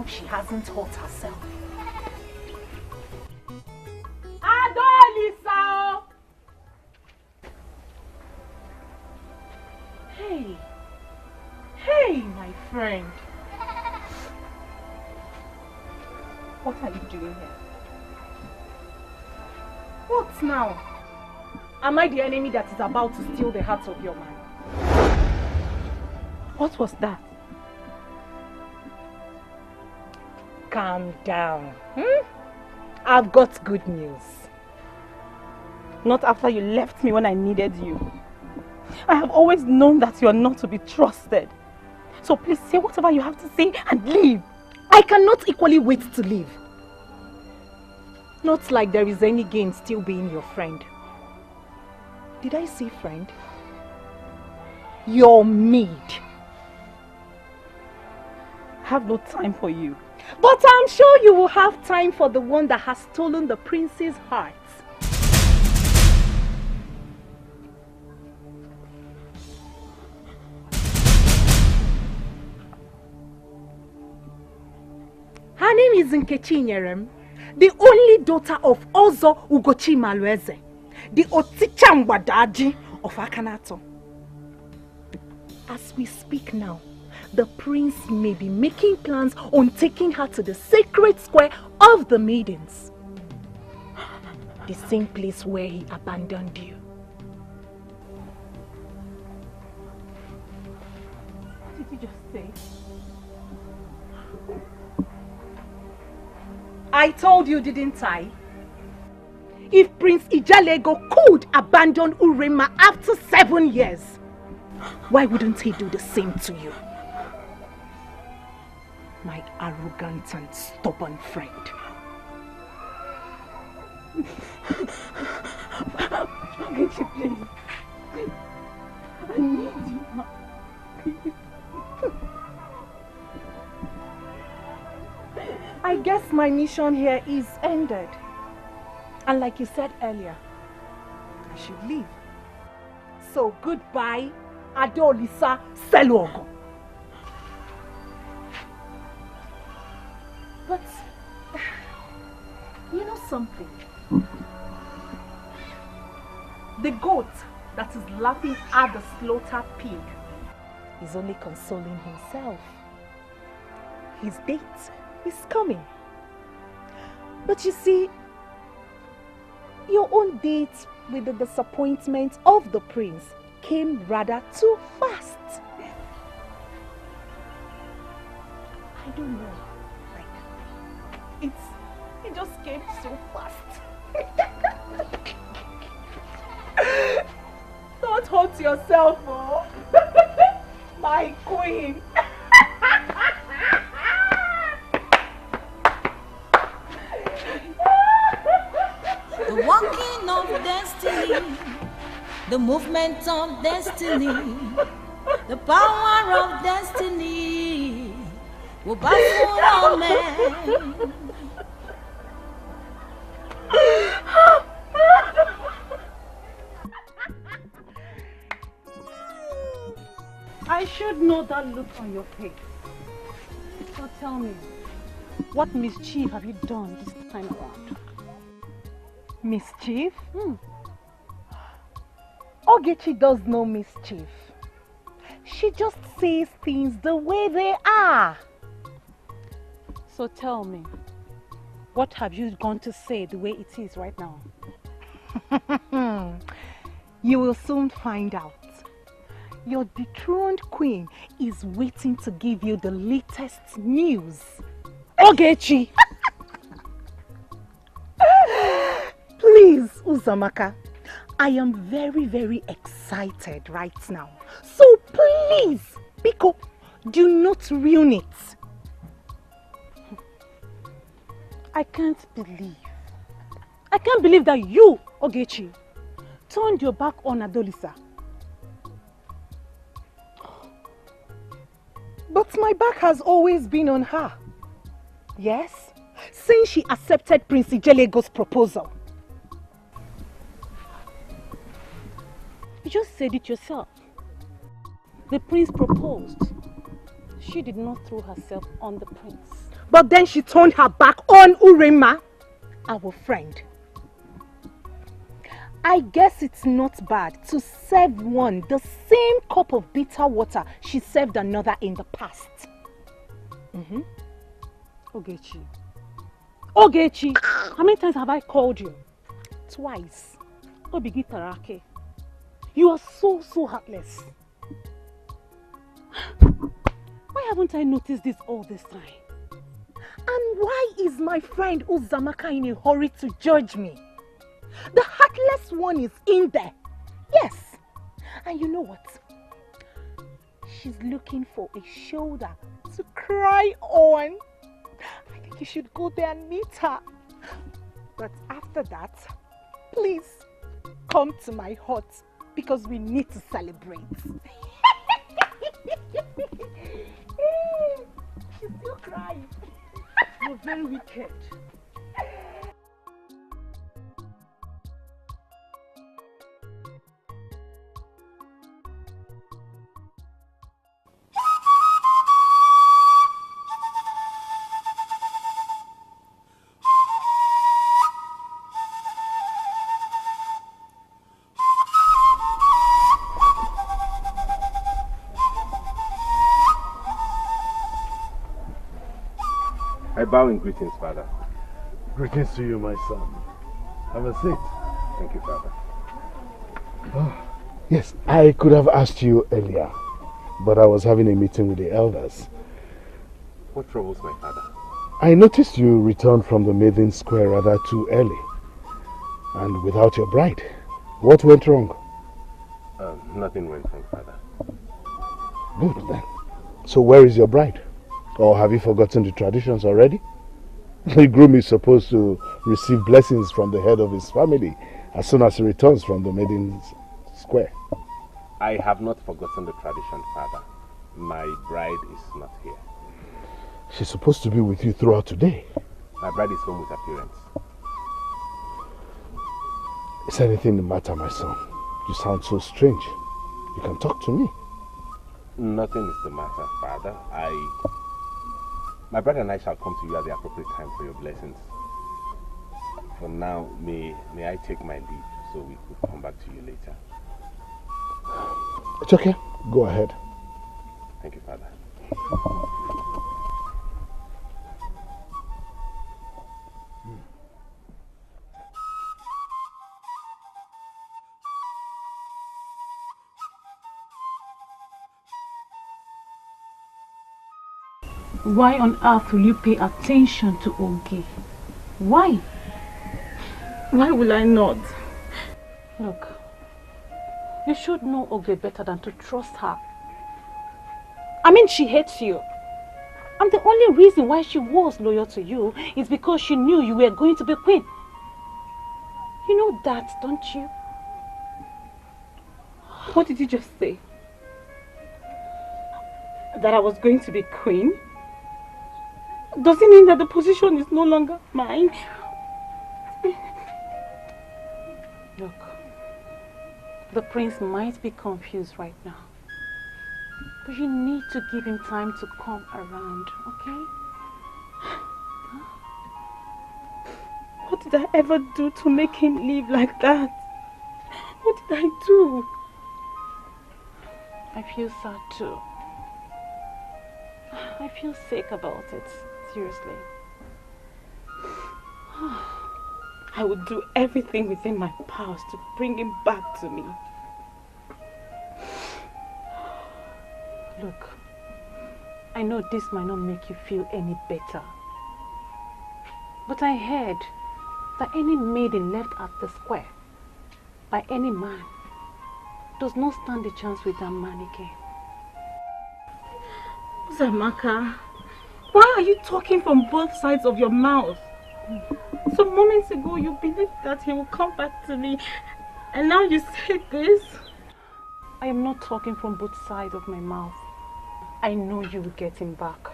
She hasn't hurt herself. Adolisa! Hey. Hey, my friend. What are you doing here? What now? Am I the enemy that is about to steal the heart of your man? What was that? Calm down. I've got good news. Not after you left me when I needed you. I have always known that you are not to be trusted. So please say whatever you have to say and leave. I cannot equally wait to leave. Not like there is any gain still being your friend. Did I say friend? Your maid. I have no time for you. But I'm sure you will have time for the one that has stolen the prince's heart. Her name is Nkechi Nyerem, the only daughter of Ozo Ugochi Malueze, the Otichambadaji of Akanato. As we speak now, the prince may be making plans on taking her to the sacred square of the maidens. The same place where he abandoned you. What did you just say? I told you, didn't I? If Prince Ijalego could abandon Urema after 7 years, why wouldn't he do the same to you? My arrogant and stubborn friend. Please. I need you now. I guess my mission here is ended. And like you said earlier, I should leave. So goodbye, Adolisa Seluogo. But, you know something? The goat that is laughing at the slaughtered pig is only consoling himself. His date is coming. But you see, your own date with the disappointment of the prince came rather too fast. I don't know. It just came so fast. Don't hurt yourself, oh. My queen. The walking of destiny, the movement of destiny, the power of destiny. kò bá fúnra ọmọ. I should know that look on your face. So tell me, what mischief have you done this time around? Mischief? Ogechi does no mischief. She just says things the way they are. So tell me, what have you gone to say the way it is right now? You will soon find out. Your dethroned queen is waiting to give you the latest news. Ogechi! Please, Uzamaka, I am very, very excited right now. So please, Biko, do not ruin it. I can't believe that you, Ogechi, turned your back on Adolisa. But my back has always been on her. Yes, since she accepted Prince Ijelego's proposal. You just said it yourself. The prince proposed. She did not throw herself on the prince. But then she turned her back on Urema, our friend. I guess it's not bad to serve one the same cup of bitter water she served another in the past. Ogechi. Ogechi! How many times have I called you? Twice. Obigi Tarake. You are so heartless. Why haven't I noticed this all this time? And why is my friend Uzamaka in a hurry to judge me? The heartless one is in there. Yes. And you know what? She's looking for a shoulder to cry on. I think you should go there and meet her. But after that, please come to my hut because we need to celebrate. She's still crying. You're very wicked. I bow in greetings, Father. Greetings to you, my son. Have a seat. Thank you, Father. Yes, I could have asked you earlier, but I was having a meeting with the elders. What troubles my father? I noticed you returned from the Maiden Square rather too early, and without your bride. What went wrong? Nothing went wrong, Father. Good then. So where is your bride? Or have you forgotten the traditions already? The groom is supposed to receive blessings from the head of his family as soon as he returns from the Maiden Square. I have not forgotten the tradition, Father. My bride is not here. She's supposed to be with you throughout today. My bride is home with appearance. Is anything the matter, my son? You sound so strange. You can talk to me. Nothing is the matter, Father. My brother and I shall come to you at the appropriate time for your blessings. For now, may I take my leave so we could come back to you later. It's okay. Go ahead. Thank you, Father. Why on earth will you pay attention to Oge? Why? Why will I not? Look, you should know Oge better than to trust her. I mean, she hates you. And the only reason why she was loyal to you is because she knew you were going to be queen. You know that, don't you? What did you just say? That I was going to be queen? Does it mean that the position is no longer mine? Look, the prince might be confused right now. But you need to give him time to come around, okay? What did I ever do to make him live like that? What did I do? I feel sad too. I feel sick about it, seriously. I would do everything within my powers to bring him back to me. Look, I know this might not make you feel any better. But I heard that any maiden left at the square by any man does not stand a chance with that man again. Zamaka, why are you talking from both sides of your mouth? Some moments ago you believed that he will come back to me, and now you say this? I am not talking from both sides of my mouth. I know you will get him back.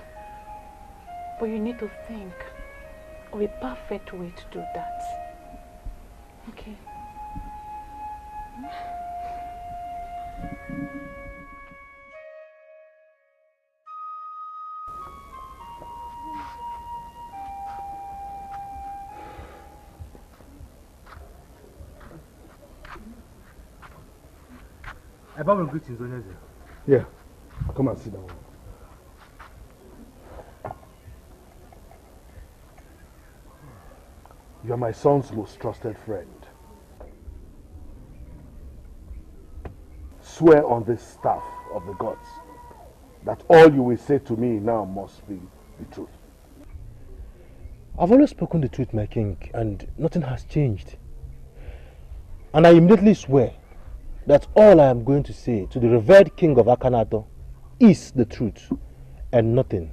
But you need to think of a perfect way to do that. Okay? About greetings, Onyaze. Yeah, come and sit down. You are my son's most trusted friend. Swear on this staff of the gods that all you will say to me now must be the truth. I've always spoken the truth, my king, and nothing has changed. And I immediately swear that all I am going to say to the revered king of Akanato is the truth, and nothing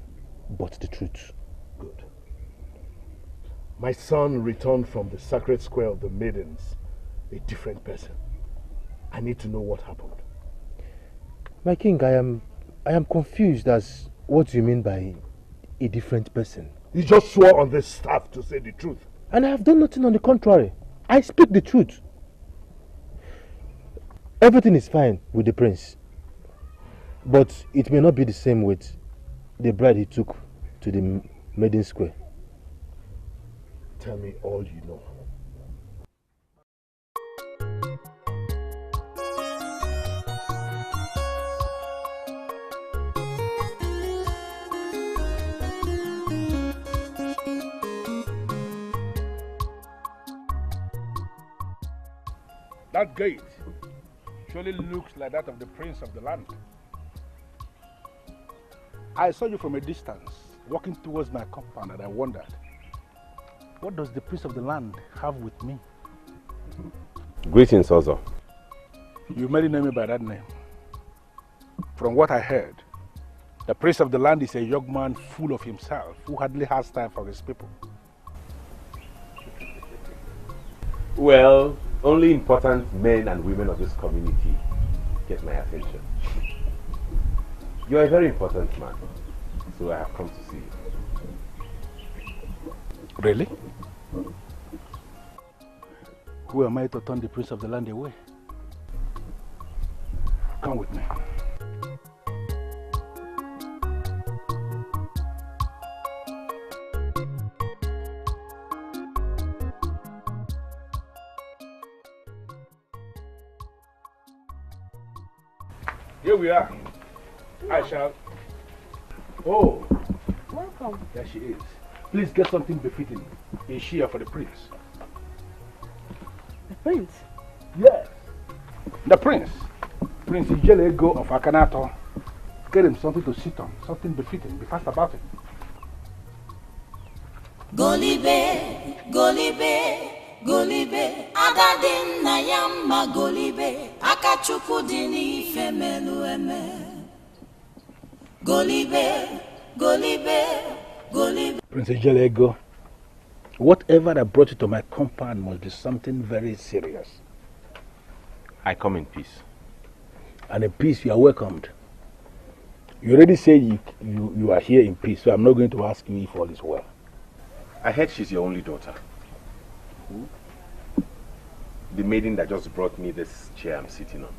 but the truth. Good. My son returned from the sacred square of the maidens a different person. I need to know what happened. My king, I am confused as what you mean by a different person. You just swore on this staff to say the truth. And I have done nothing on the contrary. I speak the truth. Everything is fine with the prince. But it may not be the same with the bride he took to the maiden square. Tell me all you know. That gate surely looks like that of the prince of the land. I saw you from a distance, walking towards my compound, and I wondered, what does the prince of the land have with me? Greetings, Ozo. You may know me by that name. From what I heard, the prince of the land is a young man full of himself, who hardly has time for his people. Well, only important men and women of this community get my attention. You are a very important man, so I have come to see you. Really? Who am I to turn the prince of the land away? Come with me. Here we are. I shall. Oh. Welcome. There she is. Please get something befitting. A share for the prince. The prince? Yes. The prince. Prince Ijelego of Akanato. Get him something to sit on. Something befitting. Be fast about it. Golibe, Golibe, Golibe, Adadin Nayama Golibe, Akachuku Dini Femelueme. Golibe, Golibe, Golibe. Prince Ijelego, whatever that brought you to my compound must be something very serious. I come in peace. And in peace you are welcomed. You already say you are here in peace, so I'm not going to ask you if all is well. I heard she's your only daughter. Who? The maiden that just brought me this chair I'm sitting on.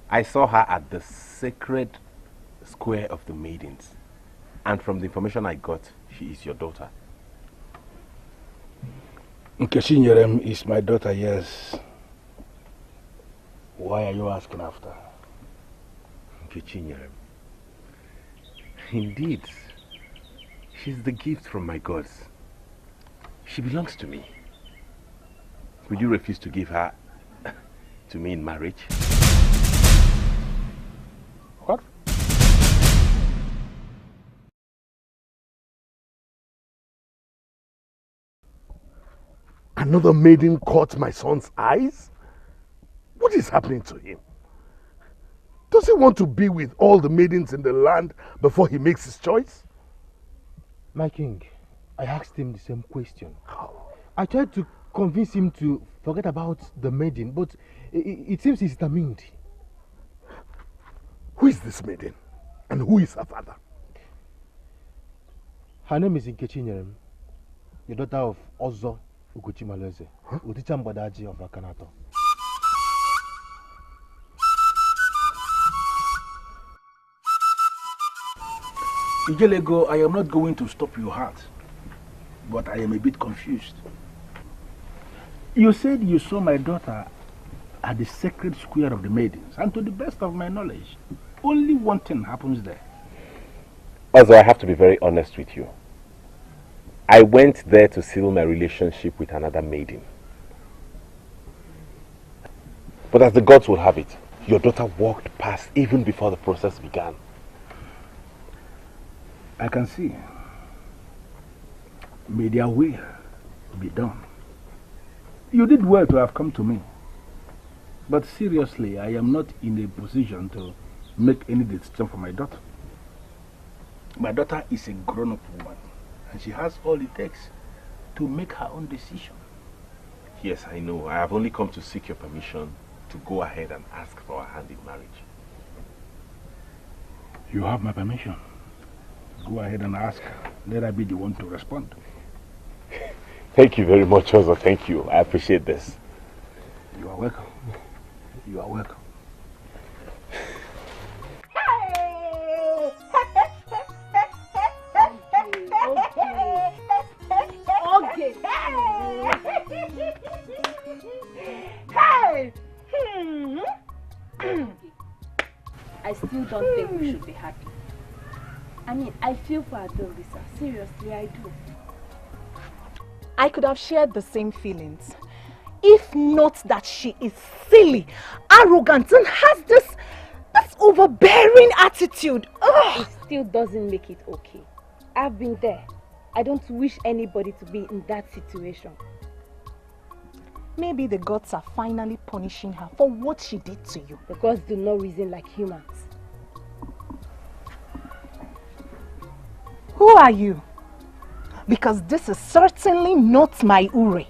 I saw her at the sacred square of the maidens. And from the information I got, she is your daughter. Nkechi Nyerem is my daughter, yes. Why are you asking after? Nkechi Nyerem. Indeed, she's the gift from my gods. She belongs to me. Would you refuse to give her to me in marriage? What? Another maiden caught my son's eyes? What is happening to him? Does he want to be with all the maidens in the land before he makes his choice? My king, I asked him the same question. I tried to convince him to forget about the maiden, but it seems he's determined. Who is this maiden? And who is her father? Her name is Nkechi Nyerem, the daughter of Ozo Ugochimaleze, Uticha Mbadaji of Akanato. Ijelego, I am not going to stop your heart, but I am a bit confused. You said you saw my daughter at the sacred square of the maidens, and to the best of my knowledge, only one thing happens there. Also, I have to be very honest with you. I went there to seal my relationship with another maiden. But as the gods will have it, your daughter walked past even before the process began. I can see. May their will be done. You did well to have come to me. But seriously, I am not in a position to make any decision for my daughter. My daughter is a grown-up woman, and she has all it takes to make her own decision. Yes, I know. I have only come to seek your permission to go ahead and ask for her hand in marriage. You have my permission. Go ahead and ask her. Let her be the one to respond. Thank you very much, Ozo. Thank you. I appreciate this. You are welcome. You are welcome. Okay. Hey! I still don't think we should be happy. I mean, I feel for Adolisa. Seriously, I do. I could have shared the same feelings. If not that she is silly, arrogant, and has this overbearing attitude. Ugh. It still doesn't make it okay. I've been there. I don't wish anybody to be in that situation. Maybe the gods are finally punishing her for what she did to you. The gods do not reason like humans. Who are you? Because this is certainly not my Ure.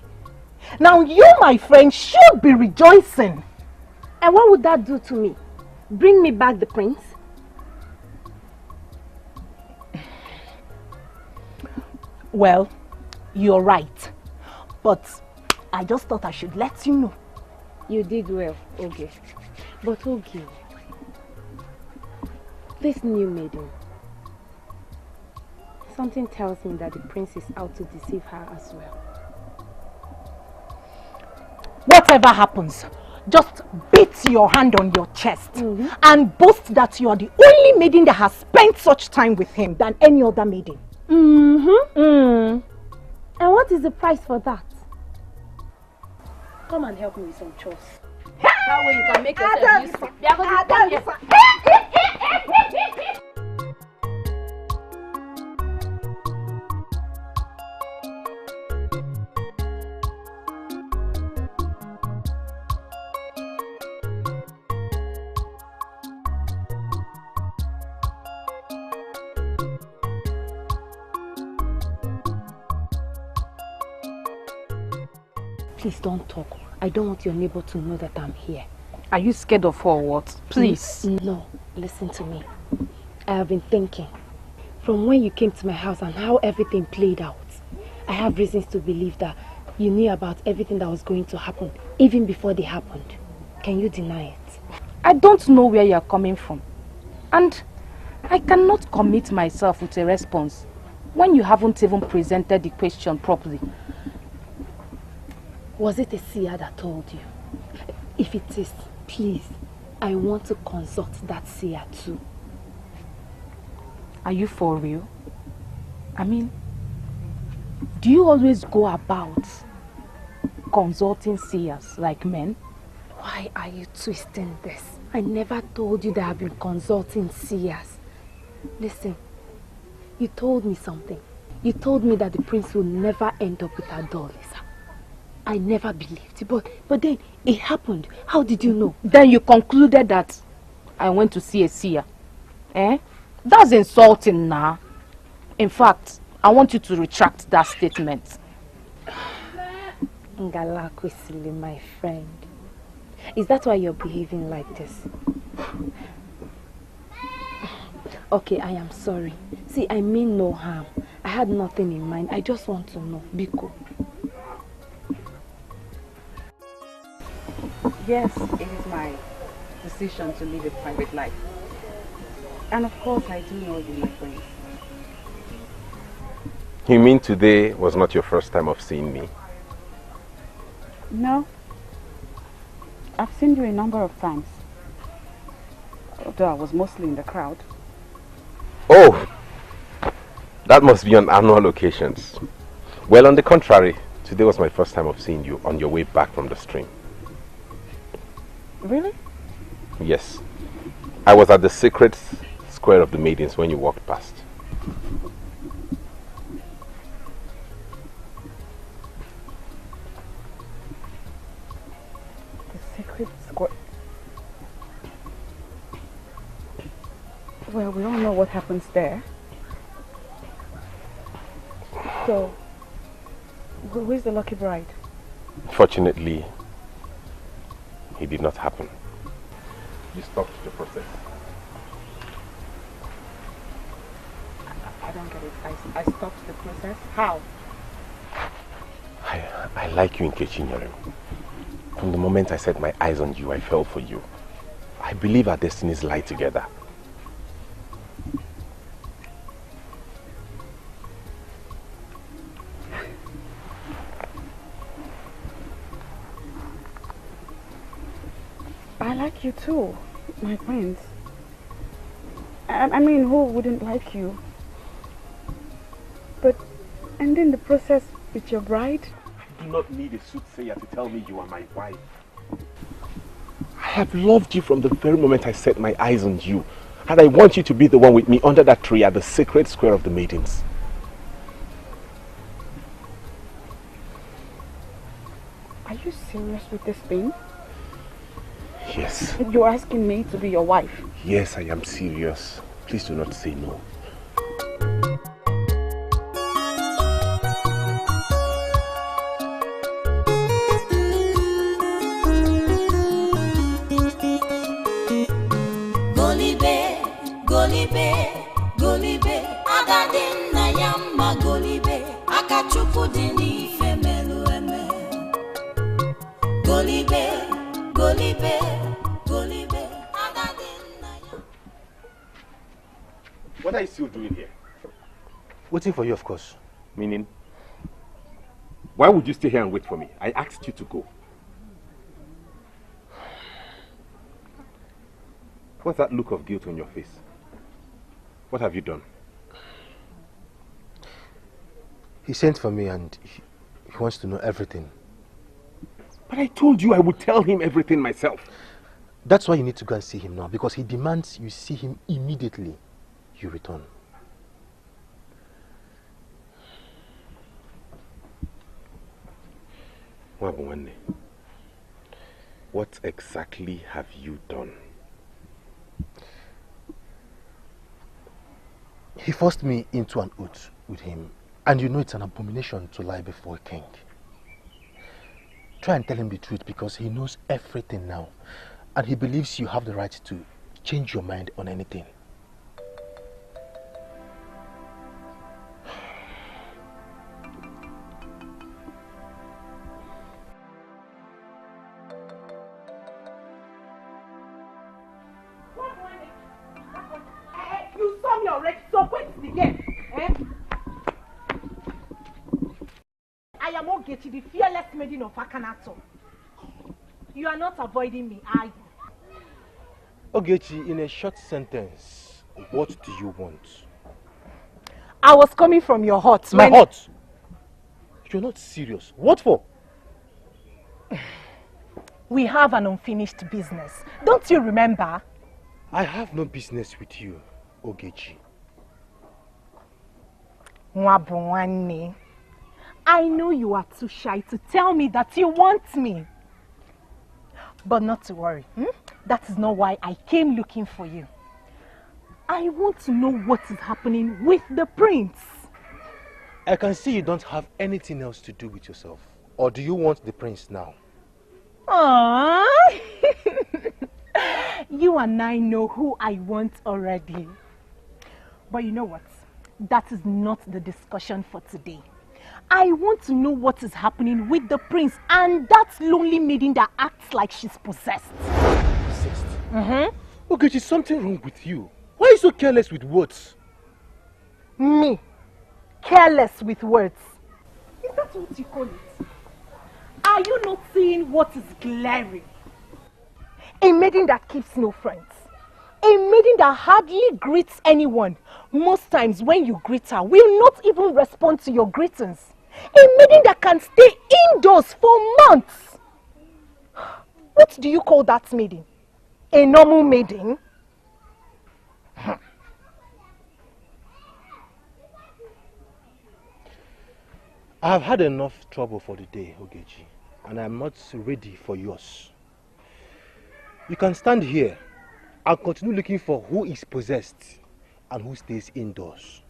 Now you, my friend, should be rejoicing. And what would that do to me? Bring me back the prince? Well, you're right. But I just thought I should let you know. You did well, Oge. But Oge, this new maiden, something tells me that the prince is out to deceive her as well. Whatever happens, just beat your hand on your chest and boast that you are the only maiden that has spent such time with him than any other maiden. And what is the price for that? Come and help me with some chores. That way you can make yourself useful. Please don't talk. I don't want your neighbor to know that I'm here. Are you scared of her or what? Please. No, listen to me. I have been thinking. From when you came to my house and how everything played out, I have reasons to believe that you knew about everything that was going to happen, even before they happened. Can you deny it? I don't know where you're coming from. And I cannot commit myself with a response when you haven't even presented the question properly. Was it a seer that told you? If it is, please, I want to consult that seer too. Are you for real? I mean, do you always go about consulting seers like men? Why are you twisting this? I never told you that I've been consulting seers. Listen, you told me something. You told me that the prince will never end up with our doll, Lisa. I never believed you, but then it happened. How did you know? Then you concluded that I went to see a seer. Eh? That's insulting now. In fact, I want you to retract that statement. Ngalakwesili, my friend. Is that why you're behaving like this? Okay, I am sorry. See, I mean no harm. I had nothing in mind. I just want to know. Biko. Yes, it is my decision to live a private life. And of course, I do know you, my friends. You mean today was not your first time of seeing me? No. I've seen you a number of times. Although I was mostly in the crowd. Oh! That must be on annual occasions. Well, on the contrary, today was my first time of seeing you on your way back from the stream. Really? Yes. I was at the sacred square of the maidens when you walked past. The sacred square? Well, we all know what happens there. So, where's the lucky bride? Fortunately, it did not happen. You stopped the process. I don't get it. I stopped the process. How? I like you, Nkechinyere. From the moment I set my eyes on you, I fell for you. I believe our destinies lie together. I like you too, my friends. I mean, who wouldn't like you? But ending the process with your bride? I do not need a soothsayer to tell me you are my wife. I have loved you from the very moment I set my eyes on you. And I want you to be the one with me under that tree at the sacred square of the maidens. Are you serious with this thing? Yes. You're asking me to be your wife? Yes, I am serious. Please do not say no. Golibe, Golibe, Golibe, Adadin Nayamba Golibe, Akachuku dini femelu eme. Golibe, Golibe, Golibe, Adadin Nayamba. What are you still doing here? Waiting for you, of course. Meaning? Why would you stay here and wait for me? I asked you to go. What's that look of guilt on your face? What have you done? He sent for me and he wants to know everything. But I told you I would tell him everything myself. That's why you need to go and see him now, because he demands you see him immediately you return. Wabunwane, what exactly have you done? He forced me into an oath with him, and you know it's an abomination to lie before a king. Try and tell him the truth because he knows everything now. And he believes you have the right to change your mind on anything. You saw me already, so what's the game? I am Ogechi, the fearless maiden of Akanato. You are not avoiding me, are you? Ogechi, in a short sentence, what do you want? I was coming from your hut. My hut? You're not serious. What for? We have an unfinished business. Don't you remember? I have no business with you, Ogechi. Nwabunwanne, I know you are too shy to tell me that you want me. But not to worry. That is not why I came looking for you. I want to know what is happening with the prince. I can see you don't have anything else to do with yourself. Or do you want the prince now? Aww. You and I know who I want already. But you know what? That is not the discussion for today. I want to know what is happening with the prince and that lonely maiden that acts like she's possessed. Possessed? Okay, there's something wrong with you. Why are you so careless with words? Me? Careless with words? Is that what you call it? Are you not seeing what is glaring? A maiden that keeps no friends. A maiden that hardly greets anyone. Most times when you greet her, will not even respond to your greetings. A maiden that can stay indoors for months. What do you call that maiden? A normal maiden? I have had enough trouble for the day, Ogechi, and I am not ready for yours. You can stand here and continue looking for who is possessed and who stays indoors.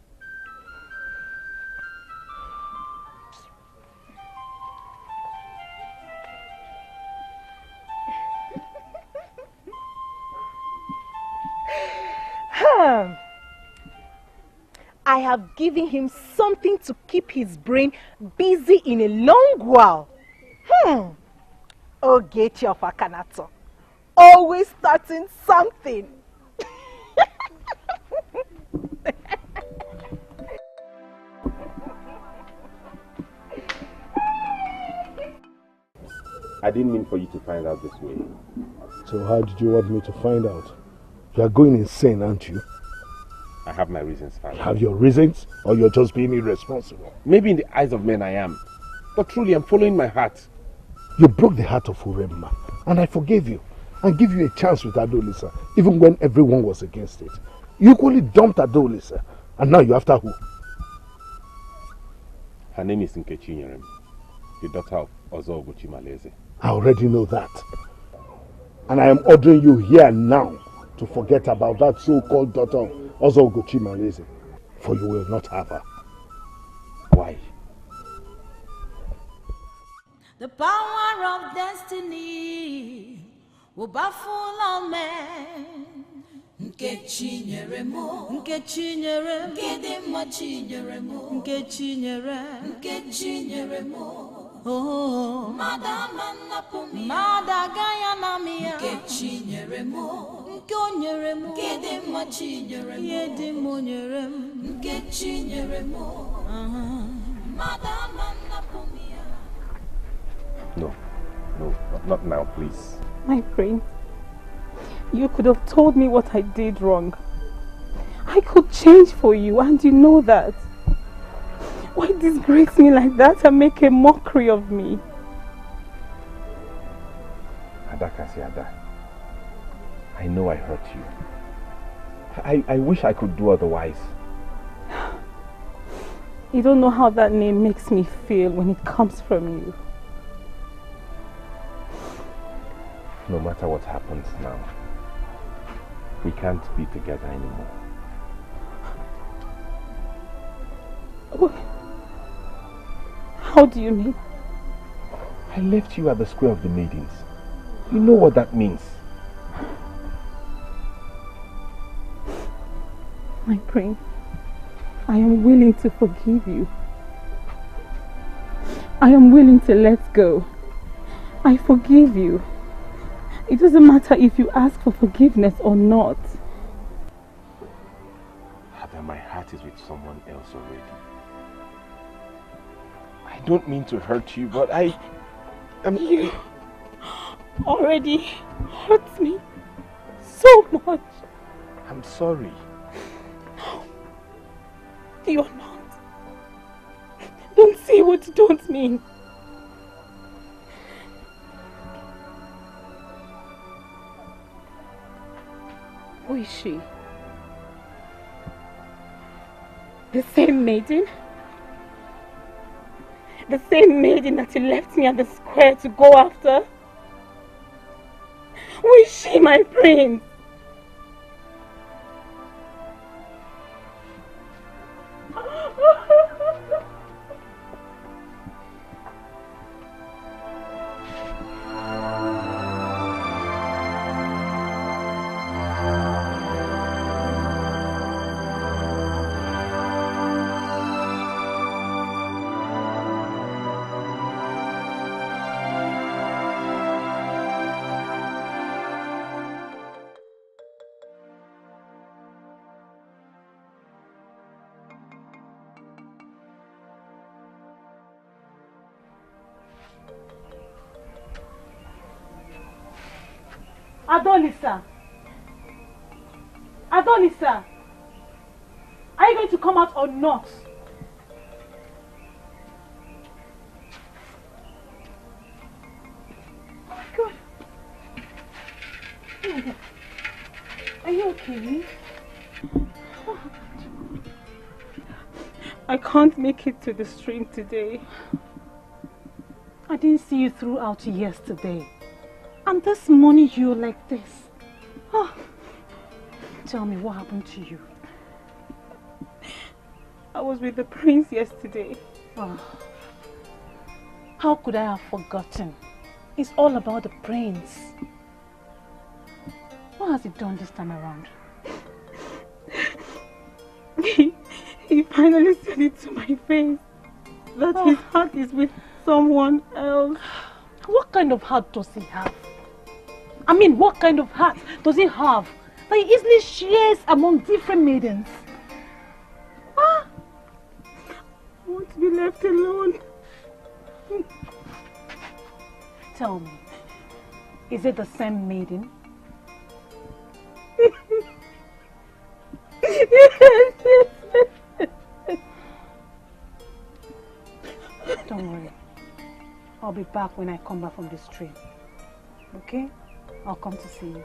I have given him something to keep his brain busy in a long while. Ogechi of Akanato. Always starting something. I didn't mean for you to find out this way. So how did you want me to find out? You are going insane, aren't you? I have my reasons, Father. You have your reasons, or you're just being irresponsible? Maybe in the eyes of men I am. But truly, I'm following my heart. You broke the heart of Uremma, and I forgave you, and give you a chance with Adolisa, even when everyone was against it. You equally dumped Adolisa, and now you're after who? Her name is Nkechi Nyerem, the daughter of Ozo Malese. I already know that. And I am ordering you here now to forget about that so-called daughter of Ozo Malese, for you will not have her. Why? The power of destiny will baffle all men. Nkechi Nyeremo, Nkechi Nyeremo, Kedema Chinyeremo, Nkechi Nyeremo, Nkechi Nyeremo. Oh, Madama Napumi, Madagaya Namia, Nkechi Nyeremo, Nkonyeremo, Kedema Chinyeremo, Yedemo Nyeremo, Nkechi Nyeremo. Madama Napumi. No, not now, please. My prince, you could have told me what I did wrong. I could change for you, and you know that. Why disgrace me like that and make a mockery of me? Ada, I know I hurt you. I wish I could do otherwise. You don't know how that name makes me feel when it comes from you. No matter what happens now, we can't be together anymore. How do you mean? I left you at the Square of the Maidens. You know what that means. My prince, I am willing to forgive you. I am willing to let go. I forgive you. It doesn't matter if you ask for forgiveness or not. Ada, my heart is with someone else already. I don't mean to hurt you, but You already hurt me so much. I'm sorry. You're not. Don't say what you don't mean. Who is she? The same maiden? The same maiden that you left me at the square to go after? Who is she, my prince? Adolisa! Adolisa! Are you going to come out or not? Oh my God! Oh my God. Are you okay? I can't make it to the stream today. I didn't see you throughout yesterday. And this morning you're like this. Oh. Tell me, what happened to you? I was with the prince yesterday. Oh. How could I have forgotten? It's all about the prince. What has he done this time around? He finally said it to my face. That his heart is with someone else. What kind of heart does he have? I mean, what kind of heart does he have that he easily shares among different maidens? Ah! I want to be left alone. Tell me, is it the same maiden? Don't worry. I'll be back when I come back from this trip. Okay? I'll come to see you.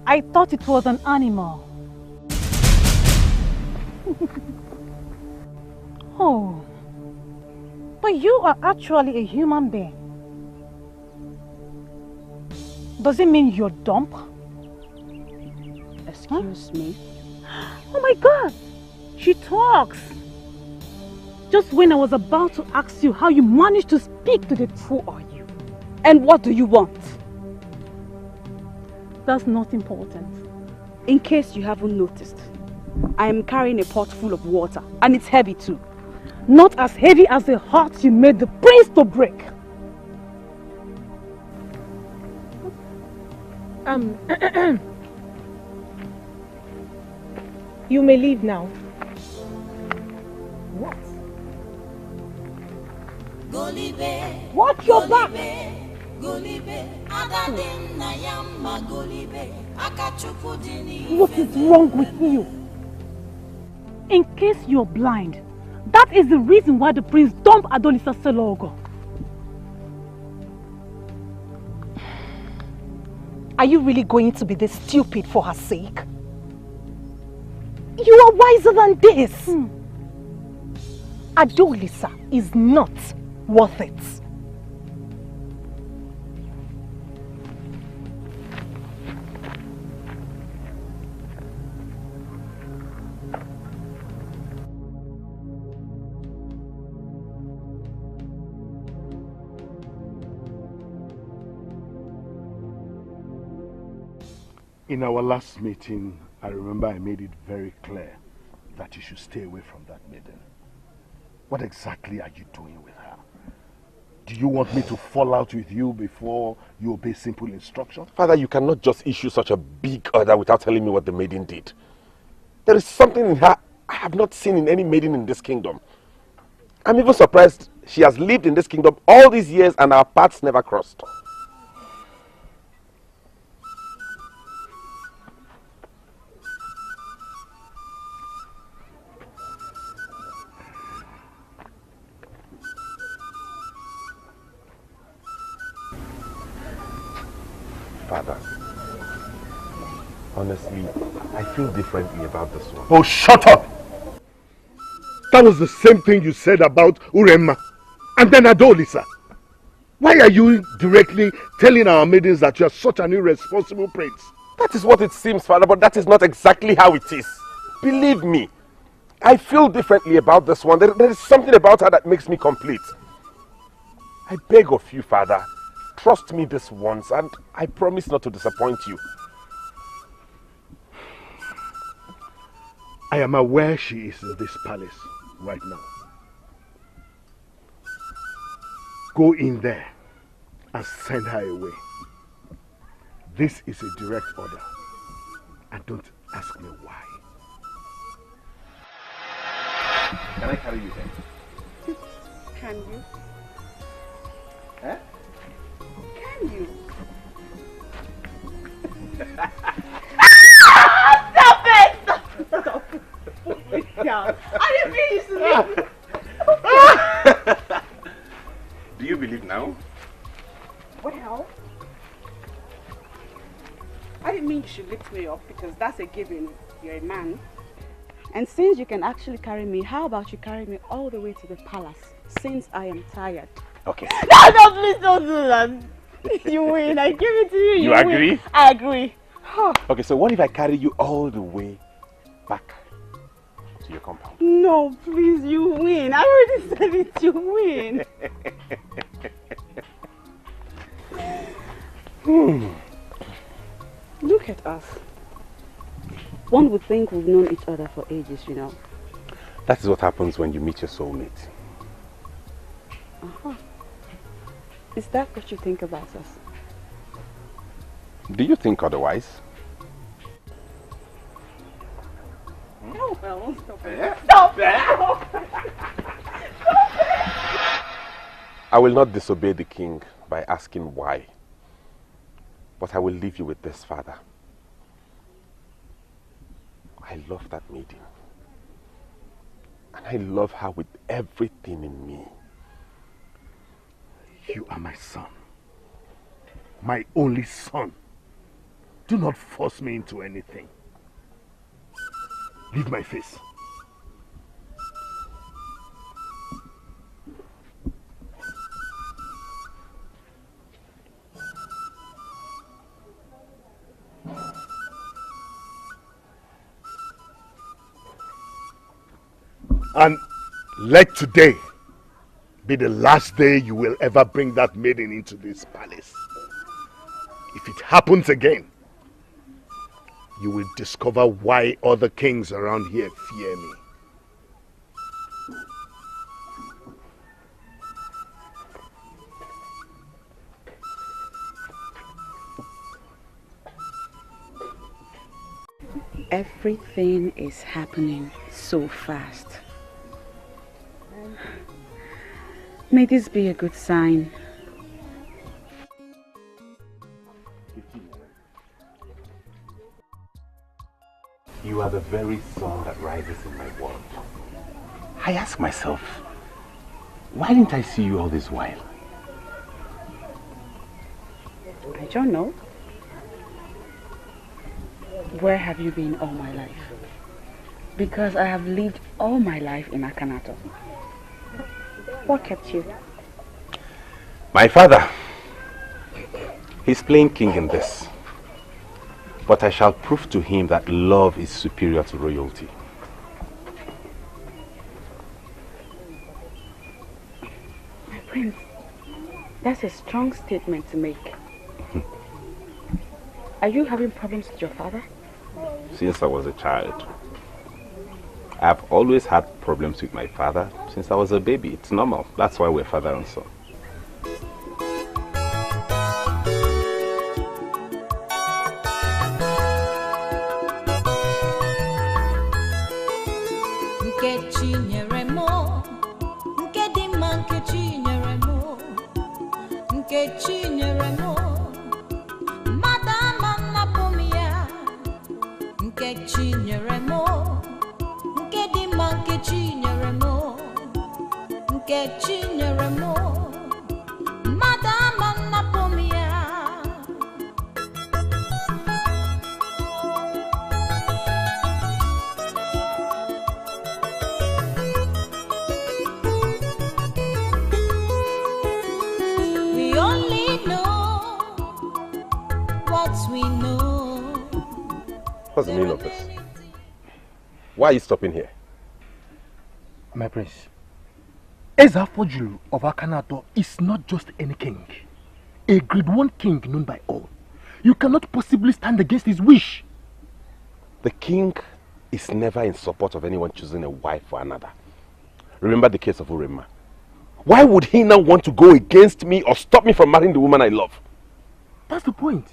I thought it was an animal. Oh, but you are actually a human being. Does it mean you're dumb? Excuse me? Oh my God! She talks! Just when I was about to ask you how you managed to speak to the who are you? And what do you want? That's not important. In case you haven't noticed, I am carrying a pot full of water, and it's heavy too. Not as heavy as the heart you made the prince to break. You may leave now. Watch your back. What is wrong with you? In case you're blind, that is the reason why the prince dumped Adolisa Selogo. Are you really going to be this stupid for her sake? You are wiser than this. Adolisa is not worth it. In our last meeting, I remember I made it very clear that you should stay away from that maiden. What exactly are you doing with her? Do you want me to fall out with you before you obey simple instructions? Father, you cannot just issue such a big order without telling me what the maiden did. There is something in her I have not seen in any maiden in this kingdom. I'm even surprised she has lived in this kingdom all these years and our paths never crossed. Father, honestly, I feel differently about this one. Oh, shut up! That was the same thing you said about Uremma and then Adolisa. Why are you directly telling our maidens that you are such an irresponsible prince? That is what it seems, Father, but that is not exactly how it is. Believe me, I feel differently about this one. There is something about her that makes me complete. I beg of you, Father, trust me this once and I promise not to disappoint you. I am aware she is in this palace right now. Go in there and send her away. This is a direct order. And don't ask me why. Can I carry you there? Can you? Eh? Can you? Stop it! Stop it. Put me down. I didn't mean you to leave. Do you believe now? Well, I didn't mean you should lift me up because that's a given. You're a man. And since you can actually carry me, how about you carry me all the way to the palace since I am tired? Okay. No, please don't do that. You win. I give it to you. You agree? Win. I agree. Okay, so what if I carry you all the way back to your compound? No, please, you win. I already said it, you win. Look at us. One would think we've known each other for ages, you know. That is what happens when you meet your soulmate. Is that what you think about us? Do you think otherwise? Oh, well, stop it. Yeah. Stop it! I will not disobey the king by asking why. But I will leave you with this, Father. I love that maiden. And I love her with everything in me. You are my son. My only son. Do not force me into anything. Leave my face. And let today be the last day you will ever bring that maiden into this palace. If it happens again, you will discover why other kings around here fear me. Everything is happening so fast. May this be a good sign. You are the very sun that rises in my world. I ask myself, why didn't I see you all this while? I don't know. Where have you been all my life? Because I have lived all my life in Akanato. What kept you? My father. He's playing king in this. But I shall prove to him that love is superior to royalty. My prince, that's a strong statement to make. Are you having problems with your father? Since I was a child. I've always had problems with my father since I was a baby. It's normal. That's why we're father and son. What's the meaning of this? Why are you stopping here? My prince, Ezafojulu of Akanato is not just any king. A grade 1 king known by all. You cannot possibly stand against his wish. The king is never in support of anyone choosing a wife for another. Remember the case of Urema. Why would he now want to go against me or stop me from marrying the woman I love? That's the point.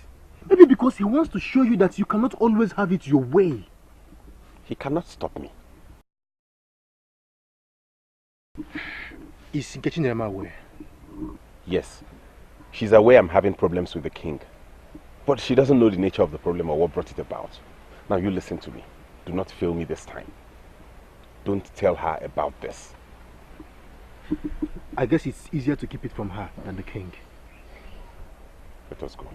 Maybe because he wants to show you that you cannot always have it your way. He cannot stop me. Is Nkechi Nerema aware? Yes. She's aware I'm having problems with the king. But she doesn't know the nature of the problem or what brought it about. Now you listen to me. Do not fail me this time. Don't tell her about this. I guess it's easier to keep it from her than the king. Let us go.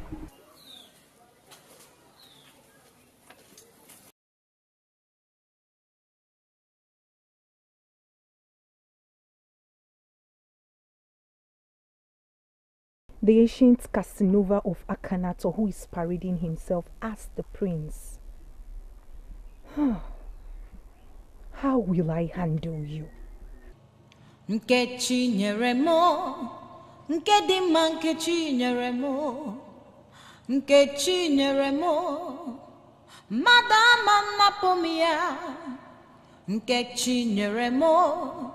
The ancient Casanova of Akanato who is parading himself as the prince. How will I handle you? Nkechi nyeremo, Nkedima Nkechi nyeremo, Nkechi nyeremo, Madama napomia, Nkechi nyeremo,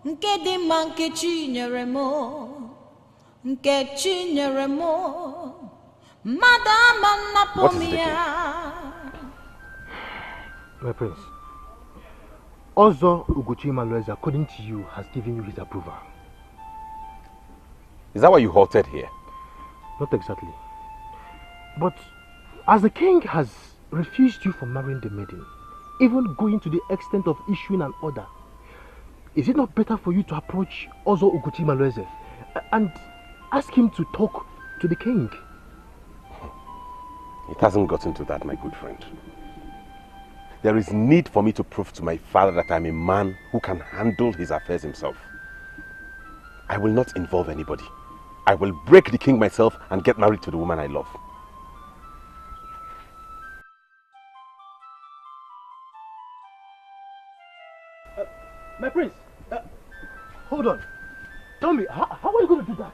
Nkedima Nkechi nyeremo. Nkechi nyeremo, Madama napomia. My prince, Ozo Ugochimaloeze, according to you, has given you his approval. Is that why you halted here? Not exactly. But as the king has refused you from marrying the maiden, even going to the extent of issuing an order, is it not better for you to approach Ozo Ugochimaloeze and ask him to talk to the king? It hasn't gotten to that, my good friend. There is need for me to prove to my father that I'm a man who can handle his affairs himself. I will not involve anybody. I will break the king myself and get married to the woman I love. My prince, hold on. Tell me, how are you going to do that?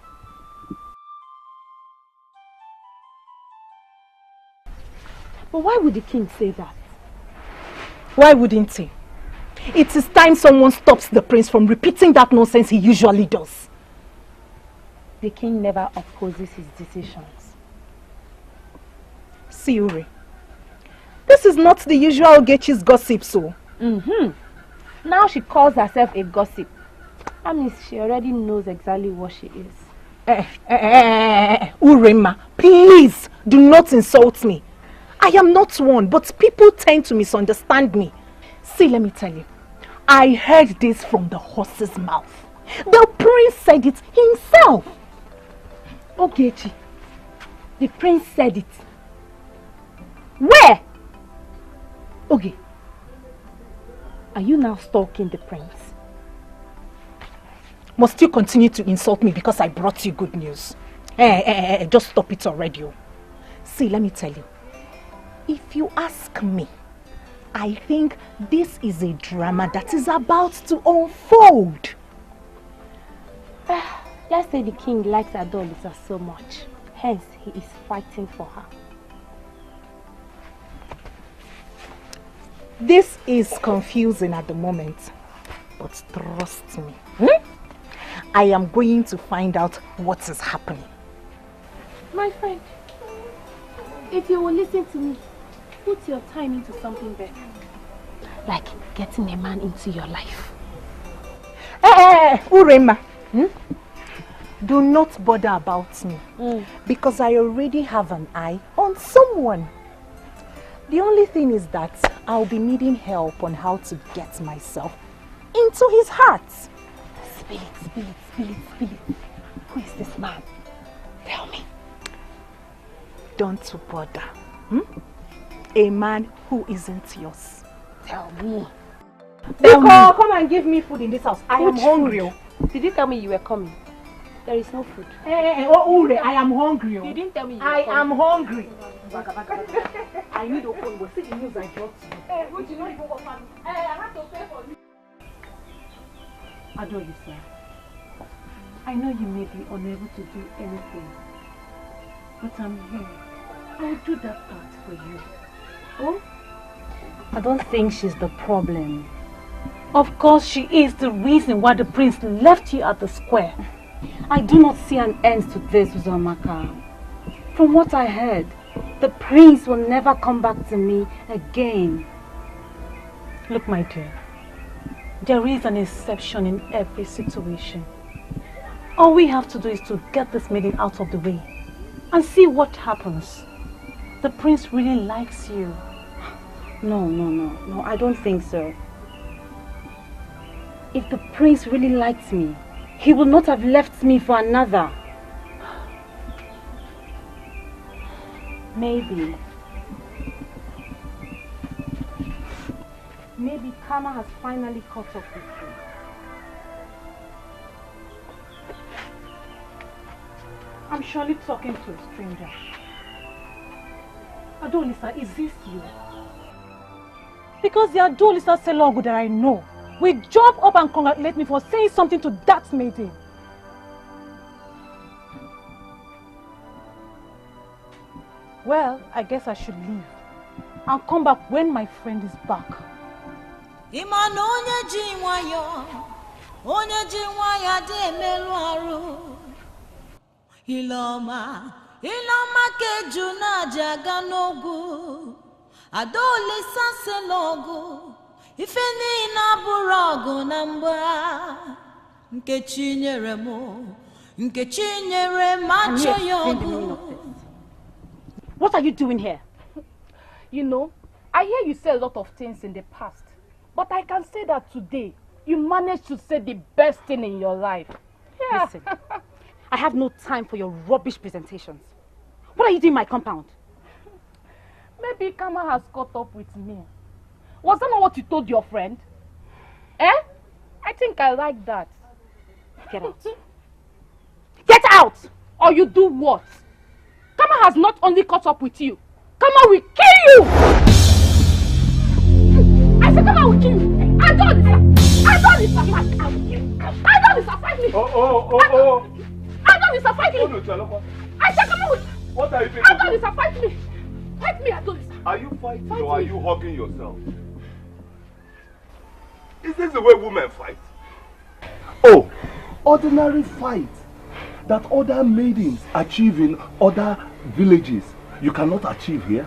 But why would the king say that? Why wouldn't he? It is time someone stops the prince from repeating that nonsense he usually does. The king never opposes his decisions. See, Uri, this is not the usual Ogechi's gossip, so. Now she calls herself a gossip. That means she already knows exactly what she is. Urema, please do not insult me. I am not one, but people tend to misunderstand me. See, let me tell you. I heard this from the horse's mouth. The prince said it himself. Ogechi, the prince said it. Where? Okay. Are you now stalking the prince? Must you continue to insult me because I brought you good news? Just stop it already. See, let me tell you. If you ask me, I think this is a drama that is about to unfold. Let's say the king likes Adolisa so much. Hence, he is fighting for her. This is confusing at the moment, but trust me. I am going to find out what is happening. My friend, if you will listen to me, put your time into something better. Like getting a man into your life. Urema, do not bother about me because I already have an eye on someone. The only thing is that I'll be needing help on how to get myself into his heart. Spill it. Who is this man? Tell me. Don't bother. A man who isn't yours. Tell me. Biko, come and give me food in this house. I am hungry. Did you tell me you were coming? There is no food. Ure, I am hungry. You didn't tell me you were I coming. am hungry. I need a phone, but see the news I brought to you. Would you not even offer me? I have to pay for you. Adolisa, I know you may be unable to do anything, but I'm here. I'll do that part for you. Oh? I don't think she's the problem. Of course she is the reason why the prince left you at the square. I do not see an end to this, Uzomaka. From what I heard, the prince will never come back to me again. Look, my dear, there is an exception in every situation. All we have to do is to get this maiden out of the way and see what happens. The prince really likes you. No, I don't think so. If the prince really liked me, he would not have left me for another. Maybe karma has finally caught up with you. I'm surely talking to a stranger. Adolisa, is this you? Because the Adolisa Selogu that I know will jump up and congratulate me for saying something to that maiden. Well, I guess I should leave and come back when my friend is back. Imano onye ji nwayọ dị emelu arụ. Iloma keju na jaga n'ogu. Adolisa Selogu. Ife niile abụrụ ọgụ na mgba. Nkechi nyere m achọ ya ọgụ. What are you doing here? You know, I hear you say a lot of things in the past, but I can say that today, you managed to say the best thing in your life. Yeah. Listen, I have no time for your rubbish presentations. What are you doing in my compound? Maybe karma has caught up with me. Was that not what you told your friend? I think I like that. Get out. Get out! Or you do what? Karma has not only caught up with you, Karma will kill you! I said Karma will kill you! Adolisa, fight me! Adolisa, fight me! I said Karma will... What are you doing? Adolisa, fight me! Fight me, Adolisa! Are you fighting or are you hugging yourself? Is this the way women fight? Oh, ordinary fight that other maidens achieve in other villages, you cannot achieve here.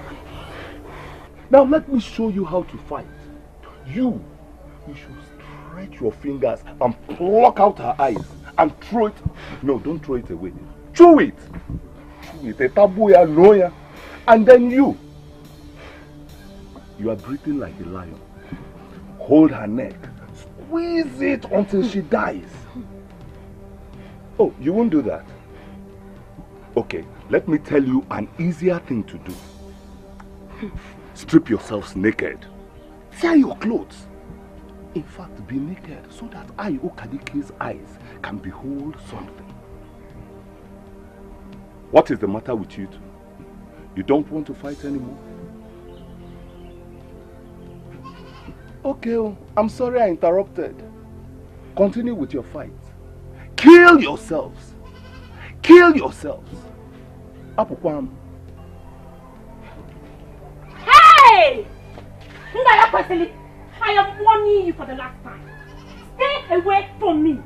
Now let me show you how to fight. You should bite your fingers and pluck out her eyes and throw it. No, don't throw it away. Chew it. Chew it. A tabuya, noya. And then you are breathing like a lion. Hold her neck. Squeeze it until she dies. Oh, you won't do that? Okay, let me tell you an easier thing to do. Strip yourselves naked. Tear your clothes. In fact, be naked so that I, Okadike's eyes, can behold something. What is the matter with you two? You don't want to fight anymore? Okay, I'm sorry I interrupted. Continue with your fight. Kill yourselves. Kill yourselves. Apukwam. Hey! I am warning you for the last time. Stay away from me.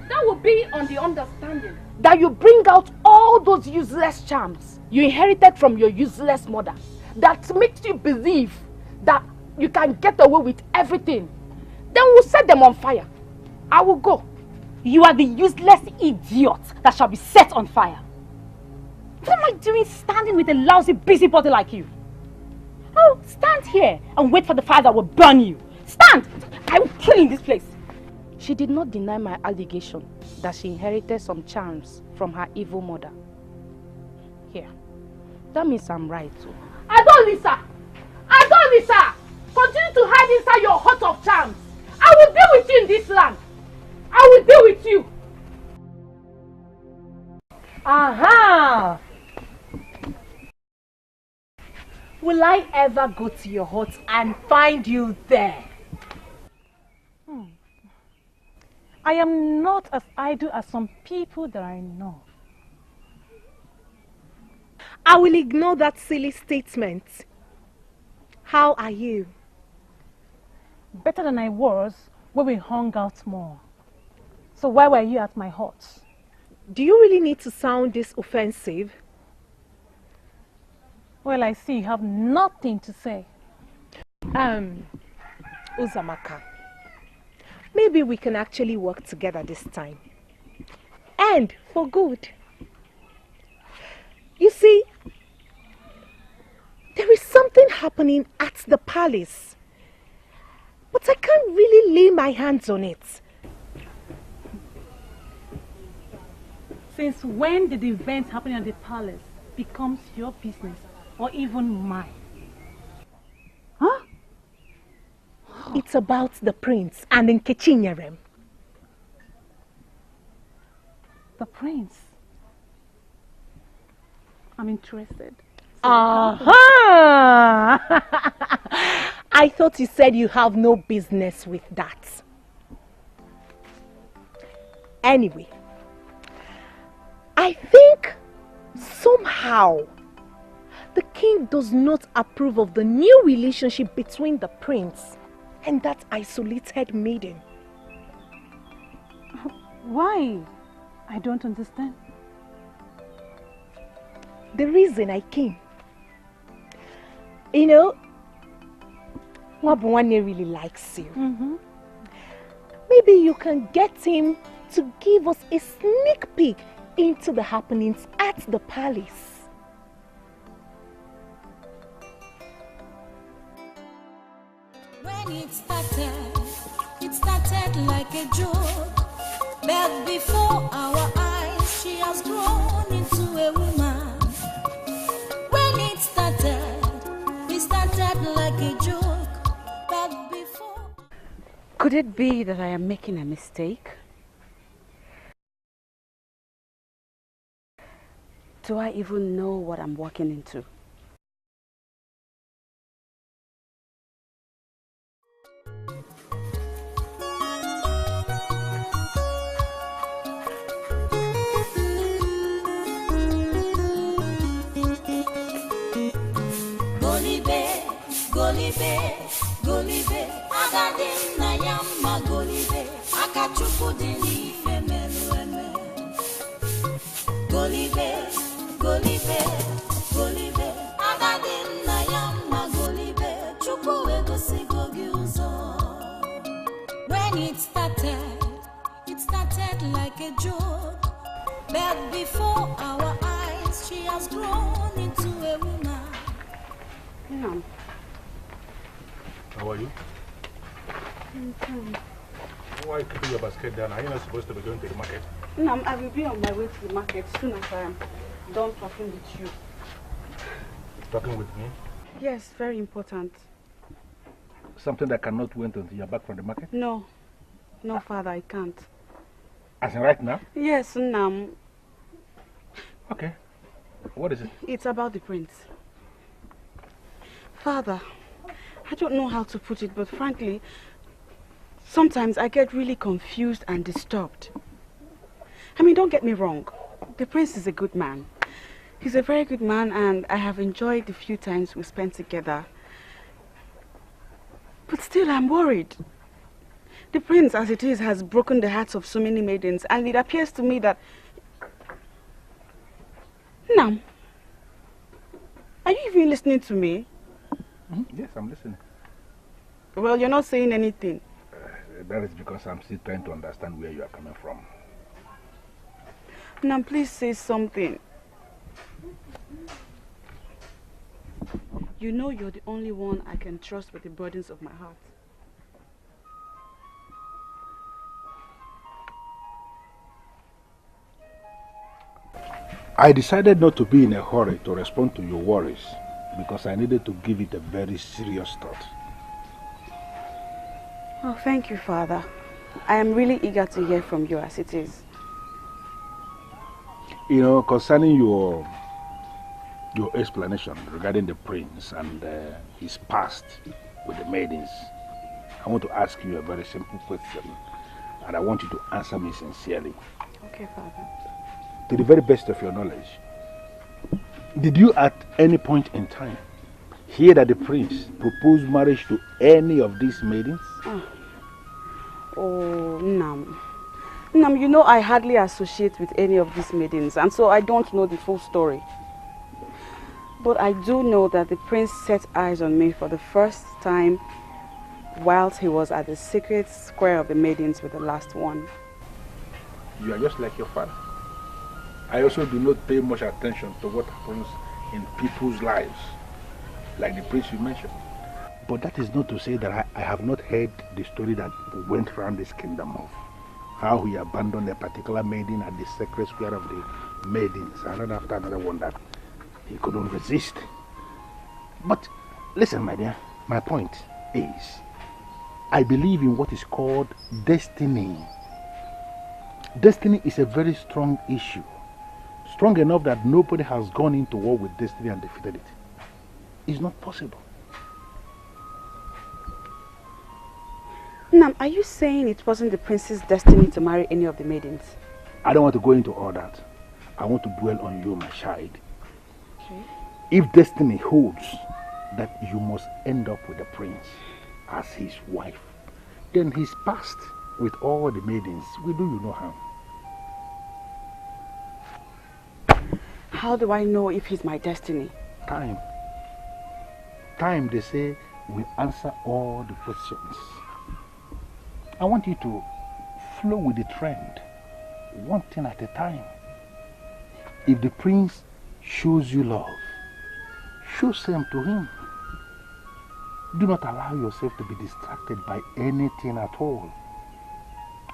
That will be on the understanding that you bring out all those useless charms you inherited from your useless mother that makes you believe that you can get away with everything. Then we'll set them on fire. I will go. You are the useless idiot that shall be set on fire. What am I doing standing with a lousy busybody like you? Oh, stand here and wait for the fire that will burn you. Stand! I will kill you in this place. She did not deny my allegation that she inherited some charms from her evil mother. Here. That means I'm right too. Adolisa! Adolisa! Continue to hide inside your hut of charms. I will deal with you in this land. I will deal with you. Aha! Will I ever go to your hut and find you there? I am not as idle as some people that I know. I will ignore that silly statement. How are you? Better than I was when we hung out more. So why were you at my hut? Do you really need to sound this offensive? Well, I see you have nothing to say. Uzamaka, maybe we can actually work together this time. And for good. You see, there is something happening at the palace. But I can't really lay my hands on it. Since when did the events happening at the palace becomes your business or even mine? Huh? It's about the prince and Nkechinyerem. The prince? I'm interested. Aha! I thought you said you have no business with that. Anyway, I think somehow the king does not approve of the new relationship between the prince and that isolated maiden. Why? I don't understand. The reason I came, you know, Wabwane really likes you. Maybe you can get him to give us a sneak peek into the happenings at the palace. When it started like a joke, but before our eyes she has grown into a woman. When it started like a joke, but before... Could it be that I am making a mistake? Do I even know what I'm walking into? Golibe, agadim na yamma golibe, akachuku dini femelueme. Golibe, agadim na yamma golibe, chuku egosi gogi uzo. When it started like a joke. But before our eyes, she has grown into a woman. No. How are you? Why are you keeping your basket down? Are you not supposed to be going to the market? No, I will be on my way to the market soon as I am done talking with you. Talking with me? Yes, very important. Something that cannot wait until you're back from the market? No. No, Father, I can't. As in right now? Yes, Nam. Okay. What is it? It's about the prince. Father, I don't know how to put it, but frankly, sometimes I get really confused and disturbed. I mean, don't get me wrong. The prince is a good man. He's a very good man, and I have enjoyed the few times we spent together. But still, I'm worried. The prince, as it is, has broken the hearts of so many maidens, and it appears to me that... Nam, are you even listening to me? Yes, I'm listening. Well, you're not saying anything. That is because I'm still trying to understand where you are coming from. Nam, please say something. You know you're the only one I can trust with the burdens of my heart. I decided not to be in a hurry to respond to your worries because I needed to give it a very serious thought. Oh, thank you, Father. I am really eager to hear from you as it is. You know, concerning your explanation regarding the prince and his past with the maidens, I want to ask you a very simple question, and I want you to answer me sincerely. Okay, Father. To the very best of your knowledge, did you at any point in time hear that the prince proposed marriage to any of these maidens? Oh, Nam. Nam, you know I hardly associate with any of these maidens, and so I don't know the full story. But I do know that the prince set eyes on me for the first time whilst he was at the secret square of the maidens with the last one. You are just like your father. I also do not pay much attention to what happens in people's lives, like the prince you mentioned. But that is not to say that I have not heard the story that went around this kingdom of how he abandoned a particular maiden at the sacred square of the maidens, and after another one that he couldn't resist. But listen, my dear, my point is, I believe in what is called destiny. Destiny is a very strong issue. Strong enough that nobody has gone into war with destiny and defeated it. It's not possible. Nam, are you saying it wasn't the prince's destiny to marry any of the maidens? I don't want to go into all that. I want to dwell on you, my child. Okay. If destiny holds that you must end up with the prince as his wife, then his past with all the maidens will do you no harm. How do I know if he's my destiny? Time. Time, they say, will answer all the questions. I want you to flow with the trend, one thing at a time. If the prince shows you love, show same to him. Do not allow yourself to be distracted by anything at all.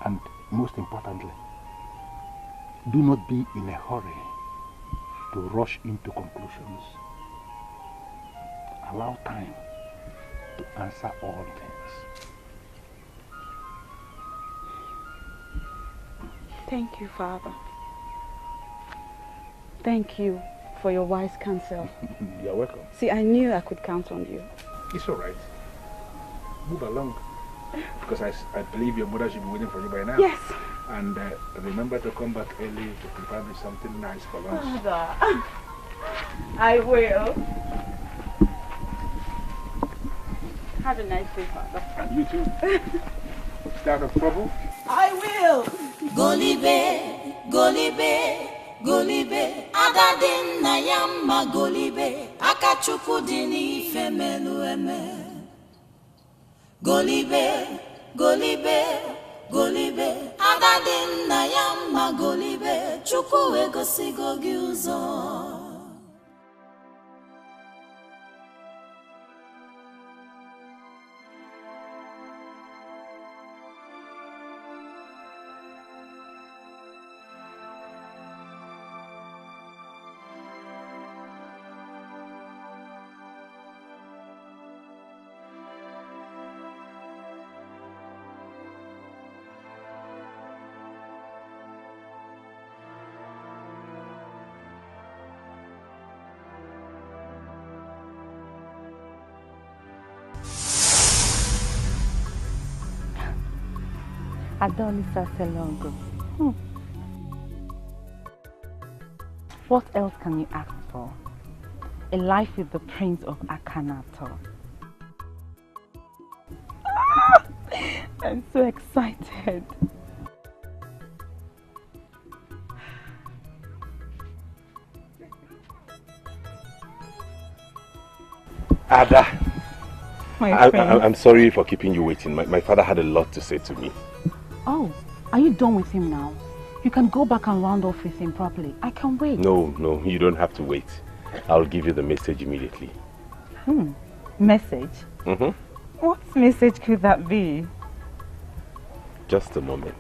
And most importantly, do not be in a hurry to rush into conclusions. Allow time to answer all things. Thank you, Father. Thank you for your wise counsel. You're welcome. See, I knew I could count on you. It's all right. Move along. Because I believe your mother should be waiting for you by now. Yes. And remember to come back early to prepare me something nice for lunch. Father, I will. Have a nice day, Father. And you too. Stay out of trouble. I will. Golibe, Golibe, Golibe, Adadin Nayama Golibe, Akachuku Dini Femelu Eme. Golibe, golibe, golibe, agadi nna ya mma golibe, Chukwu egosigo gị ụzọ. Adonisa Selongo. What else can you ask for? A life with the Prince of Akhenaton. I'm so excited. Ada, I'm sorry for keeping you waiting. My father had a lot to say to me. Oh, are you done with him now? You can go back and round off with him properly. I can wait. No, you don't have to wait. I'll give you the message immediately. Message? What message could that be? Just a moment.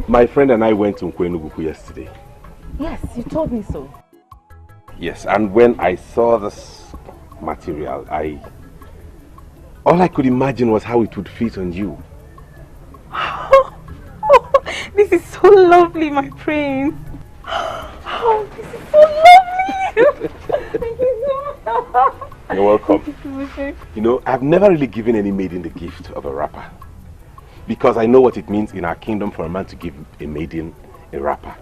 My friend and I went to Nkwenubuku yesterday. Yes, you told me so. Yes, and when I saw this material, all I could imagine was how it would fit on you. This is so lovely, my prince. Oh, this is so lovely. Thank you so much. You're welcome. Thank you so much. You know, I've never really given any maiden the gift of a wrapper, because I know what it means in our kingdom for a man to give a maiden a wrapper.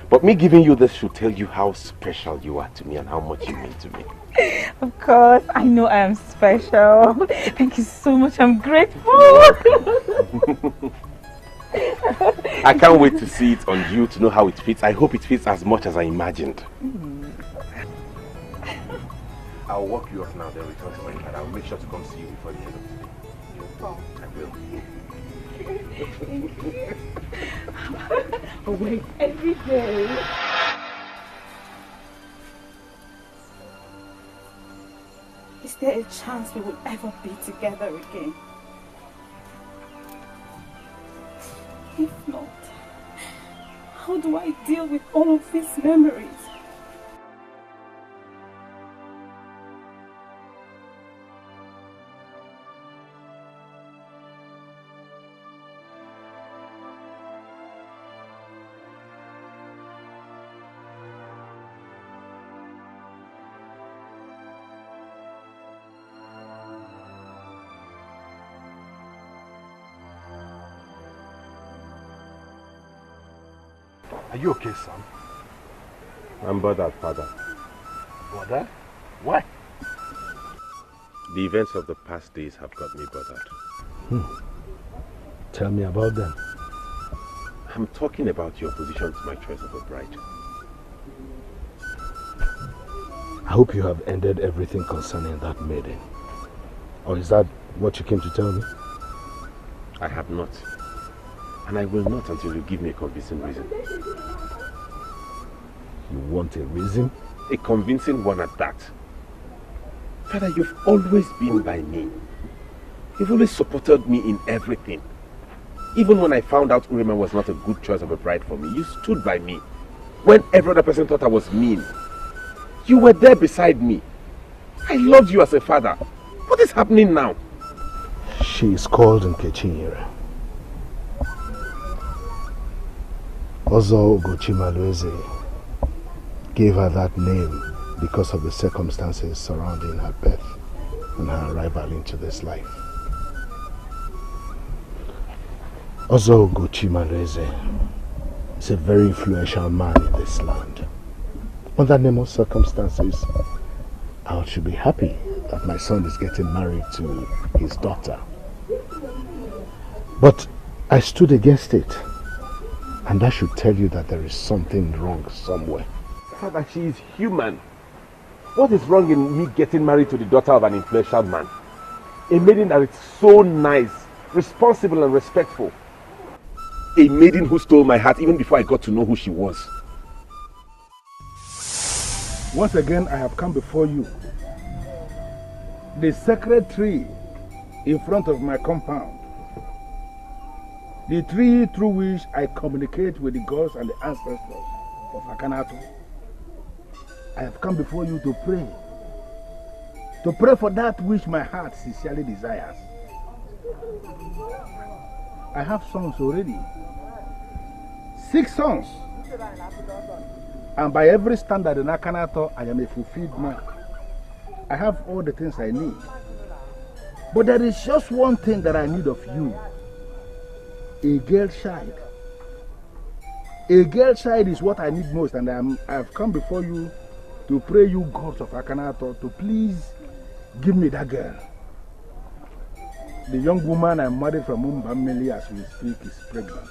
But me giving you this should tell you how special you are to me and how much you mean to me. Of course, I know I am special. Thank you so much. I'm grateful. I can't wait to see it on you, to know how it fits. I hope it fits as much as I imagined. I'll walk you off now, then return to my car. I'll make sure to come see you before the end of the day. Oh. I will. Thank you. Oh, wait, every day. Is there a chance we will ever be together again? If not, how do I deal with all of these memories? Are you okay, son? I'm bothered, Father. Bothered? Why? The events of the past days have got me bothered. Tell me about them. I'm talking about your opposition to my choice of a bride. I hope you have ended everything concerning that maiden. Or is that what you came to tell me? I have not. And I will not until you give me a convincing reason. You want a reason? A convincing one at that. Father, you've always been by me. You've always supported me in everything. Even when I found out Urema was not a good choice of a bride for me, you stood by me. When every other person thought I was mean, you were there beside me. I loved you as a father. What is happening now? She is called Nkechinyere. Ozo Ugochimalueze gave her that name because of the circumstances surrounding her birth and her arrival into this life. Ozo Ugochimalueze is a very influential man in this land. Under normal circumstances, I should be happy that my son is getting married to his daughter. But I stood against it. And And that should tell you that there is something wrong somewhere. Father, she is human. What is wrong in me getting married to the daughter of an influential man? A maiden that is so nice, responsible and respectful. A maiden who stole my heart even before I got to know who she was. Once again, I have come before you. The sacred tree in front of my compound. The tree through which I communicate with the gods and the ancestors of Akanato. I have come before you to pray. To pray for that which my heart sincerely desires. I have sons already. 6 sons. And by every standard in Akanato, I am a fulfilled man. I have all the things I need. But there is just one thing that I need of you. A girl child. A girl child is what I need most, and I have come before you to pray you gods of Akanato to please give me that girl. The young woman I married from Umbameli as we speak is pregnant.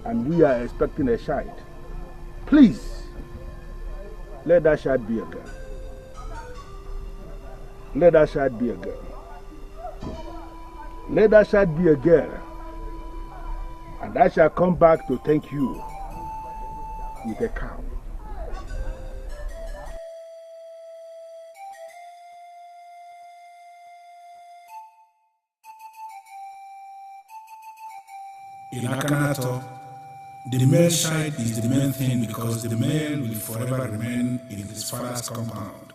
And we are expecting a child. Please, let that child be a girl. Let that child be a girl. Let that child be a girl. And I shall come back to thank you with a cow. In Akanato, the male child is the main thing because the male will forever remain in his father's compound.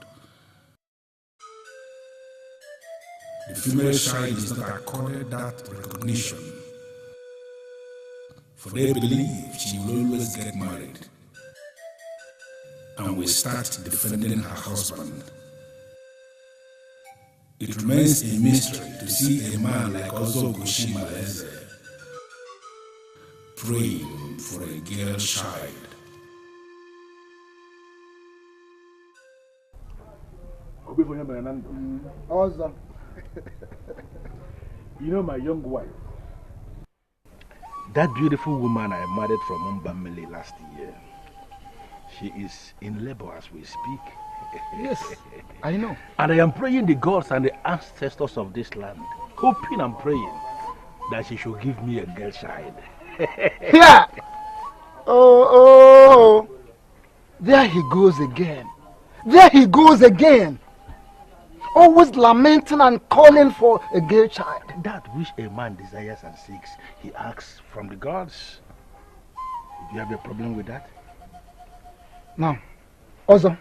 The female child is not accorded that recognition, for they believe she will always get married and will start defending her husband. It remains a mystery to see a man like Ozo Goshima Eze praying for a girl child. Also, you know my young wife, that beautiful woman I married from Umbamele last year, she is in labor as we speak. Yes, I know. And I am praying the gods and the ancestors of this land, hoping and praying that she should give me a girl child. Yeah! Oh, there he goes again. There he goes again. Always lamenting and calling for a girl child. That which a man desires and seeks, he asks from the gods. Do you have a problem with that? Now, Ozo,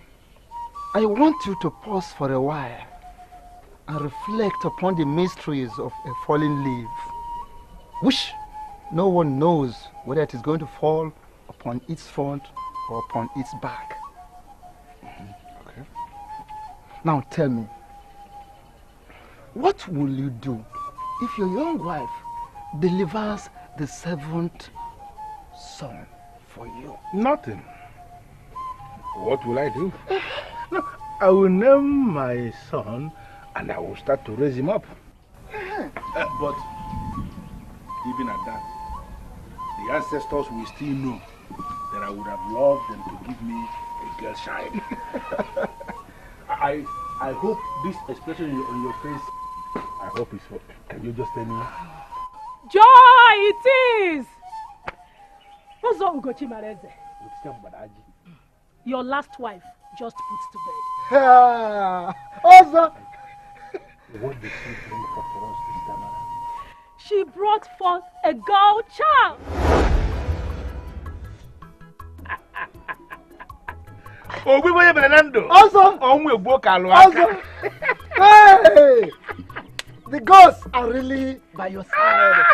I want you to pause for a while and reflect upon the mysteries of a falling leaf, which no one knows whether it is going to fall upon its front or upon its back. Okay. Now tell me, what will you do if your young wife delivers the 7th son for you? Nothing. What will I do? No, I will name my son and I will start to raise him up. But even at that, the ancestors will still know that I would have loved them to give me a girl child. I hope this expression on your face, I hope it's for, can you just tell me? Joy, it is! What's wrong, Ugochi Mareze? Your last wife just put to bed. Ozo! What did she bring forth for us this time around? She brought forth a girl child. Oh, we were Fernando. Also, also, hey, the ghosts are really by your side.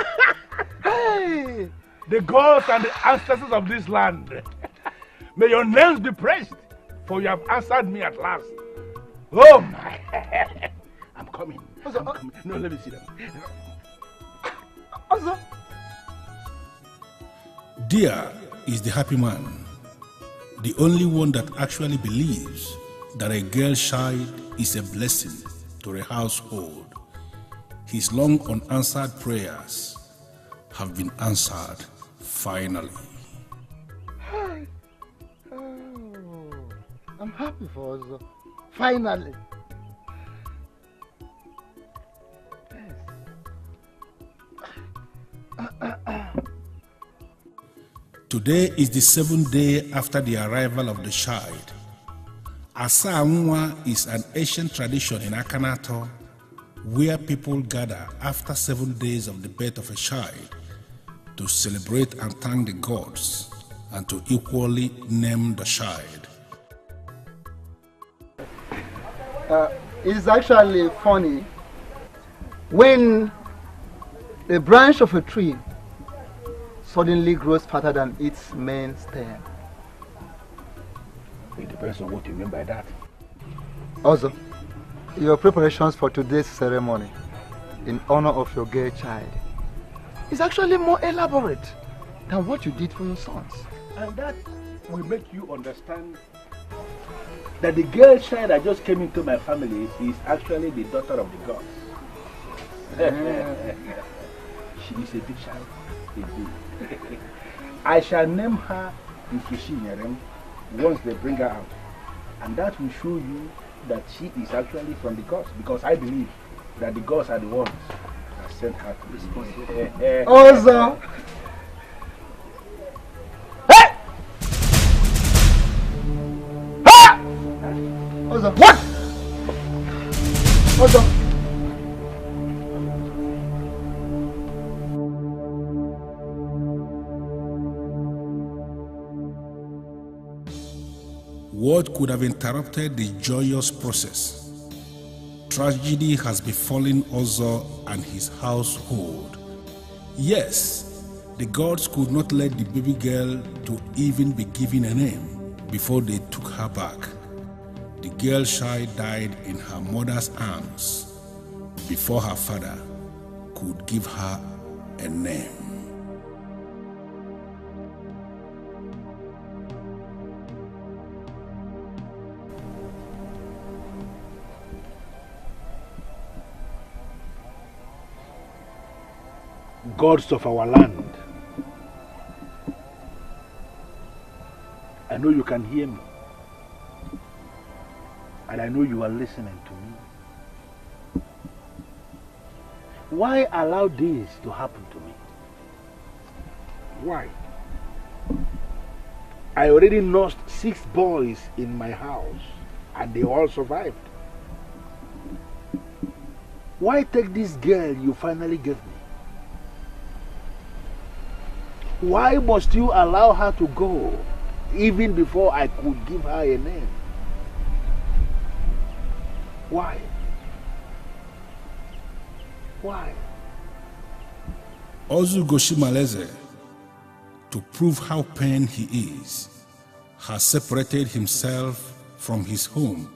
Hey, the gods and the ancestors of this land, may your names be praised, for you have answered me at last. Oh my! I'm coming. I'm coming. No, let me see them. Also, Dear is the happy man, the only one that actually believes that a girl child is a blessing to a household. His long unanswered prayers have been answered finally. Hi. Oh, I'm happy for us. Finally. Today is the 7th day after the arrival of the child. Asaamwa is an ancient tradition in Akanato where people gather after 7 days of the birth of a child to celebrate and thank the gods and to equally name the child. It's actually funny when a branch of a tree suddenly grows fatter than its main stem. It depends on what you mean by that. Also, your preparations for today's ceremony in honor of your gay child is actually more elaborate than what you did for your sons. And that will make you understand that the girl child that just came into my family is actually the daughter of the gods. She is a big child. Indeed. I shall name her Nsushinyerem once they bring her out. And that will show you that she is actually from the gods, because I believe that the gods are the ones that sent her to this place. Also, what? Also, What could have interrupted the joyous process? Tragedy has befallen Ozo and his household. Yes, the gods could not let the baby girl to even be given a name before they took her back. The girl child died in her mother's arms before her father could give her a name. Gods of our land, I know you can hear me, and I know you are listening to me. Why allow this to happen to me? Why? I already nursed 6 boys in my house, and they all survived. Why take this girl you finally gave me? Why must you allow her to go even before I could give her a name? Why? Why? Ozu Goshimaleze, to prove how pained he is, has separated himself from his home,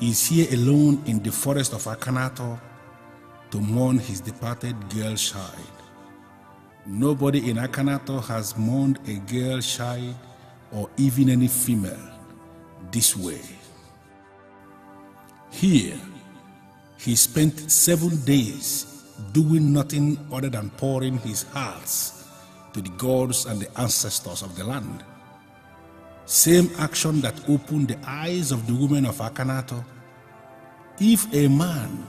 is here alone in the forest of Akanato to mourn his departed girl child. Nobody in Akanato has mourned a girl child or even any female this way. Here, he spent 7 days doing nothing other than pouring his hearts to the gods and the ancestors of the land. Same action that opened the eyes of the women of Akanato. If a man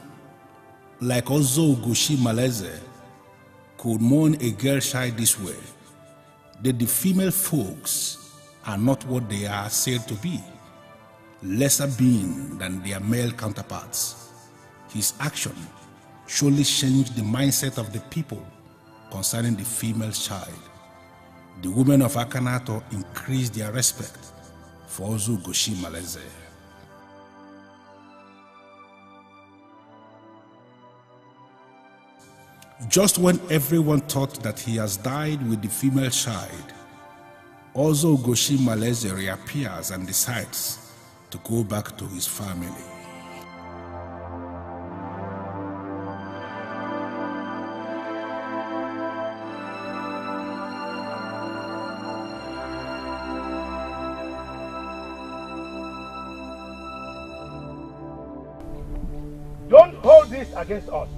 like Ozo Goshi Maleze could mourn a girl child this way, then the female folks are not what they are said to be, lesser being than their male counterparts. His action surely changed the mindset of the people concerning the female child. The women of Akanato increased their respect for Ozu Goshi Maleze. Just when everyone thought that he has died with the female child, Ozo Goshi Maleze reappears and decides to go back to his family. Don't hold this against us.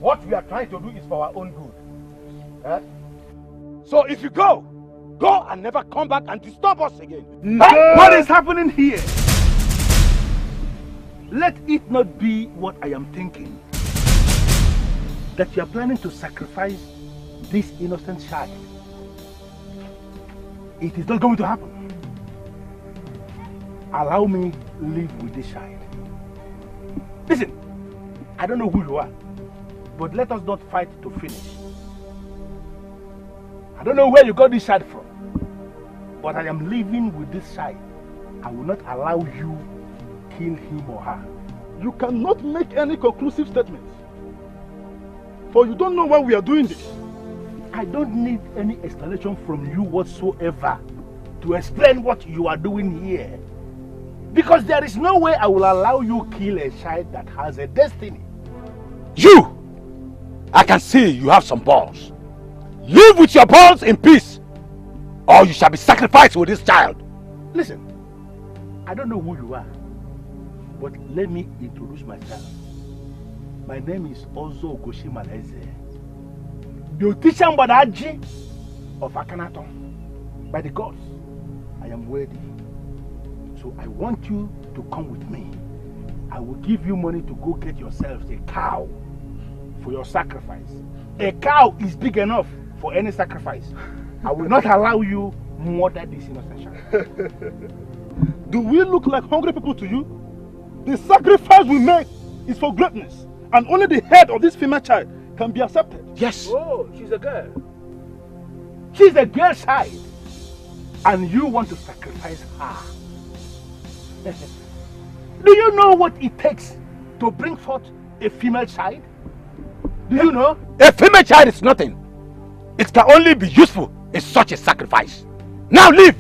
What we are trying to do is for our own good. So if you go and never come back and disturb us again. No. What is happening here? Let it not be what I am thinking. That you are planning to sacrifice this innocent child. It is not going to happen. Allow me to live with this child. Listen, I don't know who you are, but let us not fight to finish. I don't know where you got this child from, but I am living with this child. I will not allow you kill him or her. You cannot make any conclusive statements, for you don't know why we are doing this. I don't need any explanation from you whatsoever to explain what you are doing here. Because there is no way I will allow you kill a child that has a destiny. You! I can see you have some balls. Live with your balls in peace, or you shall be sacrificed with this child. Listen, I don't know who you are, but let me introduce myself. My name is Ozo Ogoshimaleze, beautician Badaji of Akanaton. By the gods, I am worthy. So I want you to come with me. I will give you money to go get yourselves a cow for your sacrifice. A cow is big enough for any sacrifice. I will not allow you murder this innocent child. Do we look like hungry people to you? The sacrifice we make is for greatness, and only the head of this female child can be accepted. Yes. Oh, she's a girl. She's a girl child. And you want to sacrifice her. Do you know what it takes to bring forth a female child? Do you know? A female child is nothing. It can only be useful in such a sacrifice. Now leave!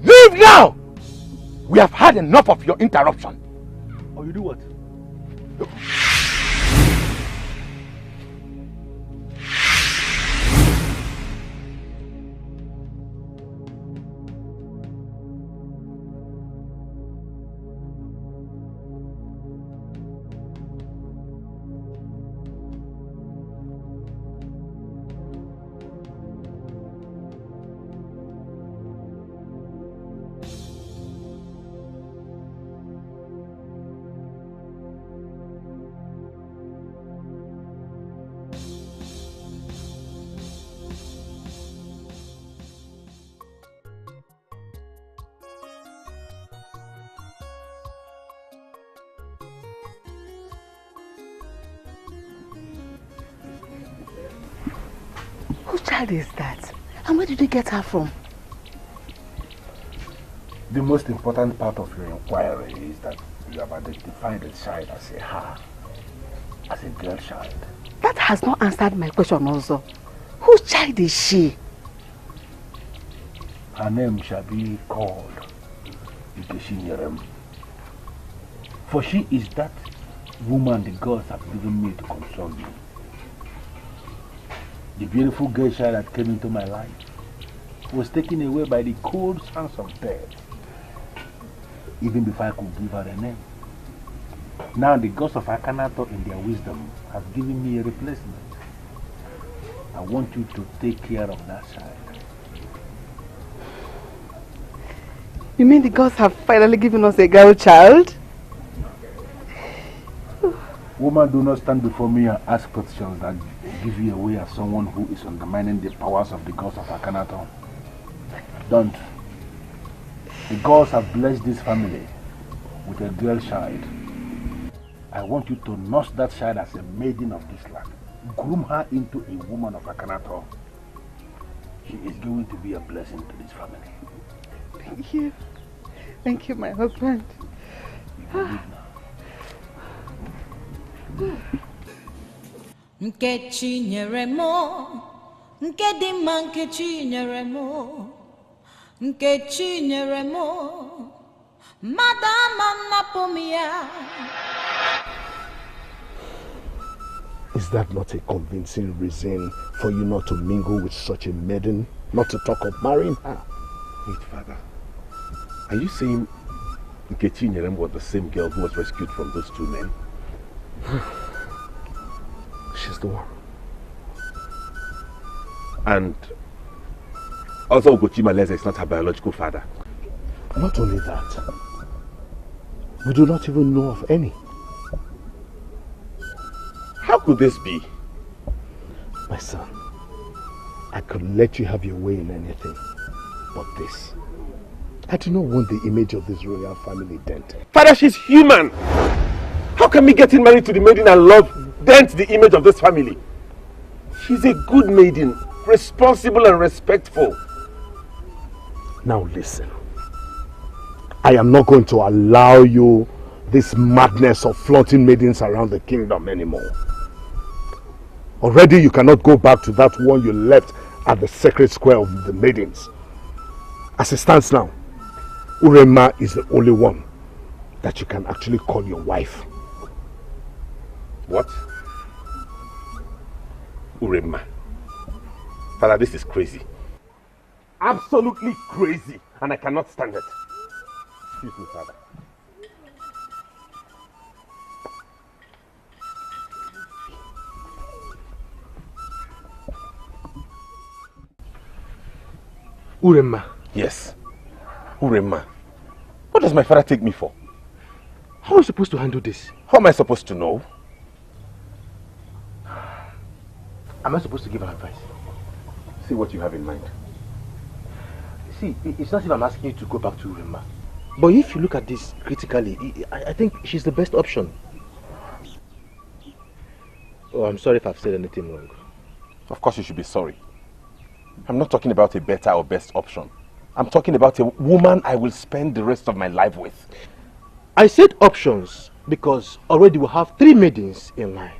Leave now! We have had enough of your interruption. Or you do what? Whose child is that? And where did you get her from? The most important part of your inquiry is that you have identified the child as a her, as a girl child. That has not answered my question also. Whose child is she? Her name shall be called Ikeshinyerem. For she is that woman the gods have given me to console me. The beautiful girl child that came into my life was taken away by the cold sands of death, even before I could give her a name. Now the gods of Akanato in their wisdom have given me a replacement. I want you to take care of that child. You mean the gods have finally given us a girl child? Woman, do not stand before me and ask questions that give you away as someone who is undermining the powers of the gods of Akanaton. Don't. The gods have blessed this family with a girl child. I want you to nurse that child as a maiden of this land. Groom her into a woman of Akanaton. She is going to be a blessing to this family. Thank you. Thank you, my husband. Nkechi nyere mo, nke dị mma Nkechi nyere mo, Nkechi nyere mo, madama napụ m ya. Is that not a convincing reason for you not to mingle with such a maiden, not to talk of marrying her? Wait, Father. Are you saying Nkechi Nyerem was the same girl who was rescued from those two men? She's the one. And also Ugochimaleze is not her biological father. Not only that, we do not even know of any. How could this be? My son, I could let you have your way in anything, but this. I do not want the image of this royal family dented. Father, she's human. How can me getting married to the maiden I love dent the image of this family? She's a good maiden, responsible and respectful. Now listen. I am not going to allow you this madness of flaunting maidens around the kingdom anymore. Already you cannot go back to that one you left at the sacred square of the maidens. As it stands now, Urema is the only one that you can actually call your wife. What? Urema. Father, this is crazy. Absolutely crazy. And I cannot stand it. Excuse me, Father. Urema. Yes. Urema. What does my father take me for? How are you supposed to handle this? How am I supposed to know? Am I supposed to give her advice? See what you have in mind. See, it's not as if I'm asking you to go back to Urema. But if you look at this critically, I think she's the best option. Oh, I'm sorry if I've said anything wrong. Of course you should be sorry. I'm not talking about a better or best option. I'm talking about a woman I will spend the rest of my life with. I said options because already we have 3 maidens in line.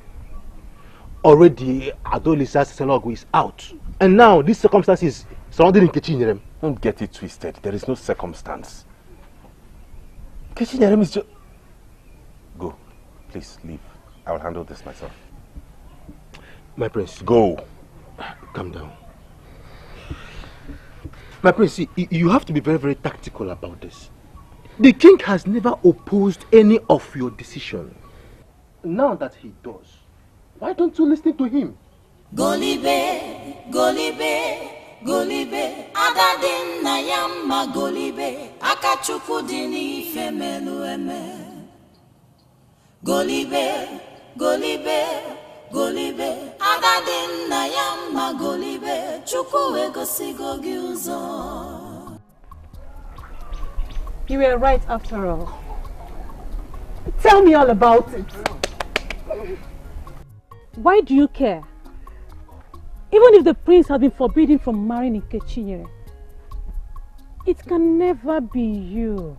Already Adolisa Seselogu is out. And now these circumstances surrounding Nkechi Nyerem. Don't get it twisted. There is no circumstance. Nkechi Nyerem is just... Go. Please, leave. I will handle this myself. My prince. Go. Calm down. My prince, see, you have to be very, very tactical about this. The king has never opposed any of your decision. Now that he does, why don't you listen to him? Golibe, Golibe, Golibe, Adadin Nayama Golibe, Akachuku Dini Femelu Eme. Golibe, Golibe, Golibe, Adadin Nayama Golibe, Chuku Egosigo Gyuzo. You were right after all. Tell me all about it. Why do you care? Even if the prince has been forbidden from marrying Nkechi Nyerem, it can never be you.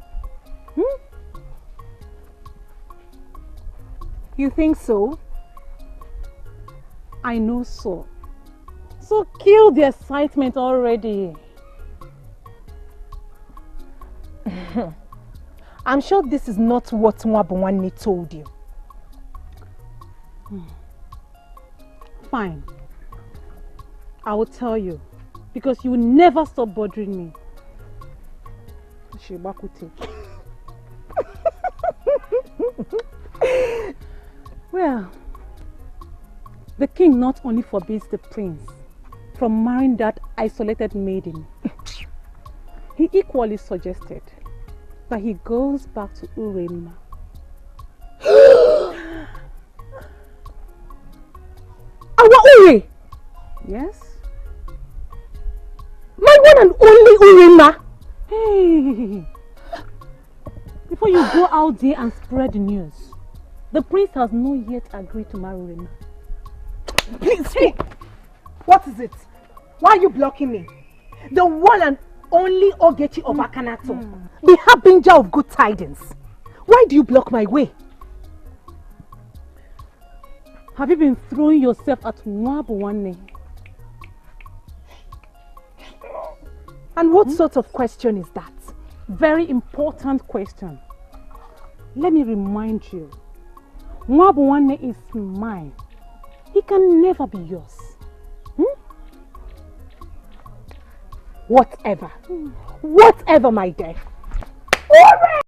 You think so? I know so. So kill the excitement already. I'm sure this is not what Nwabuwanne told you. Fine. I will tell you, because you will never stop bothering me. Shibakute. Well, the king not only forbids the prince from marrying that isolated maiden, he equally suggested that he goes back to Urema. Our Ure! Yes? My one and only Urema! Hey! Before you go out there and spread the news, the prince has not yet agreed to marry Urema. Please, hey! What is it? Why are you blocking me? The one and only Ogechi of Akanato, the harbinger of good tidings. Why do you block my way? Have you been throwing yourself at Nwabuwanne? And what sort of question is that? Very important question. Let me remind you, Nwabuwanne is mine. He can never be yours. Whatever. Whatever, my dear.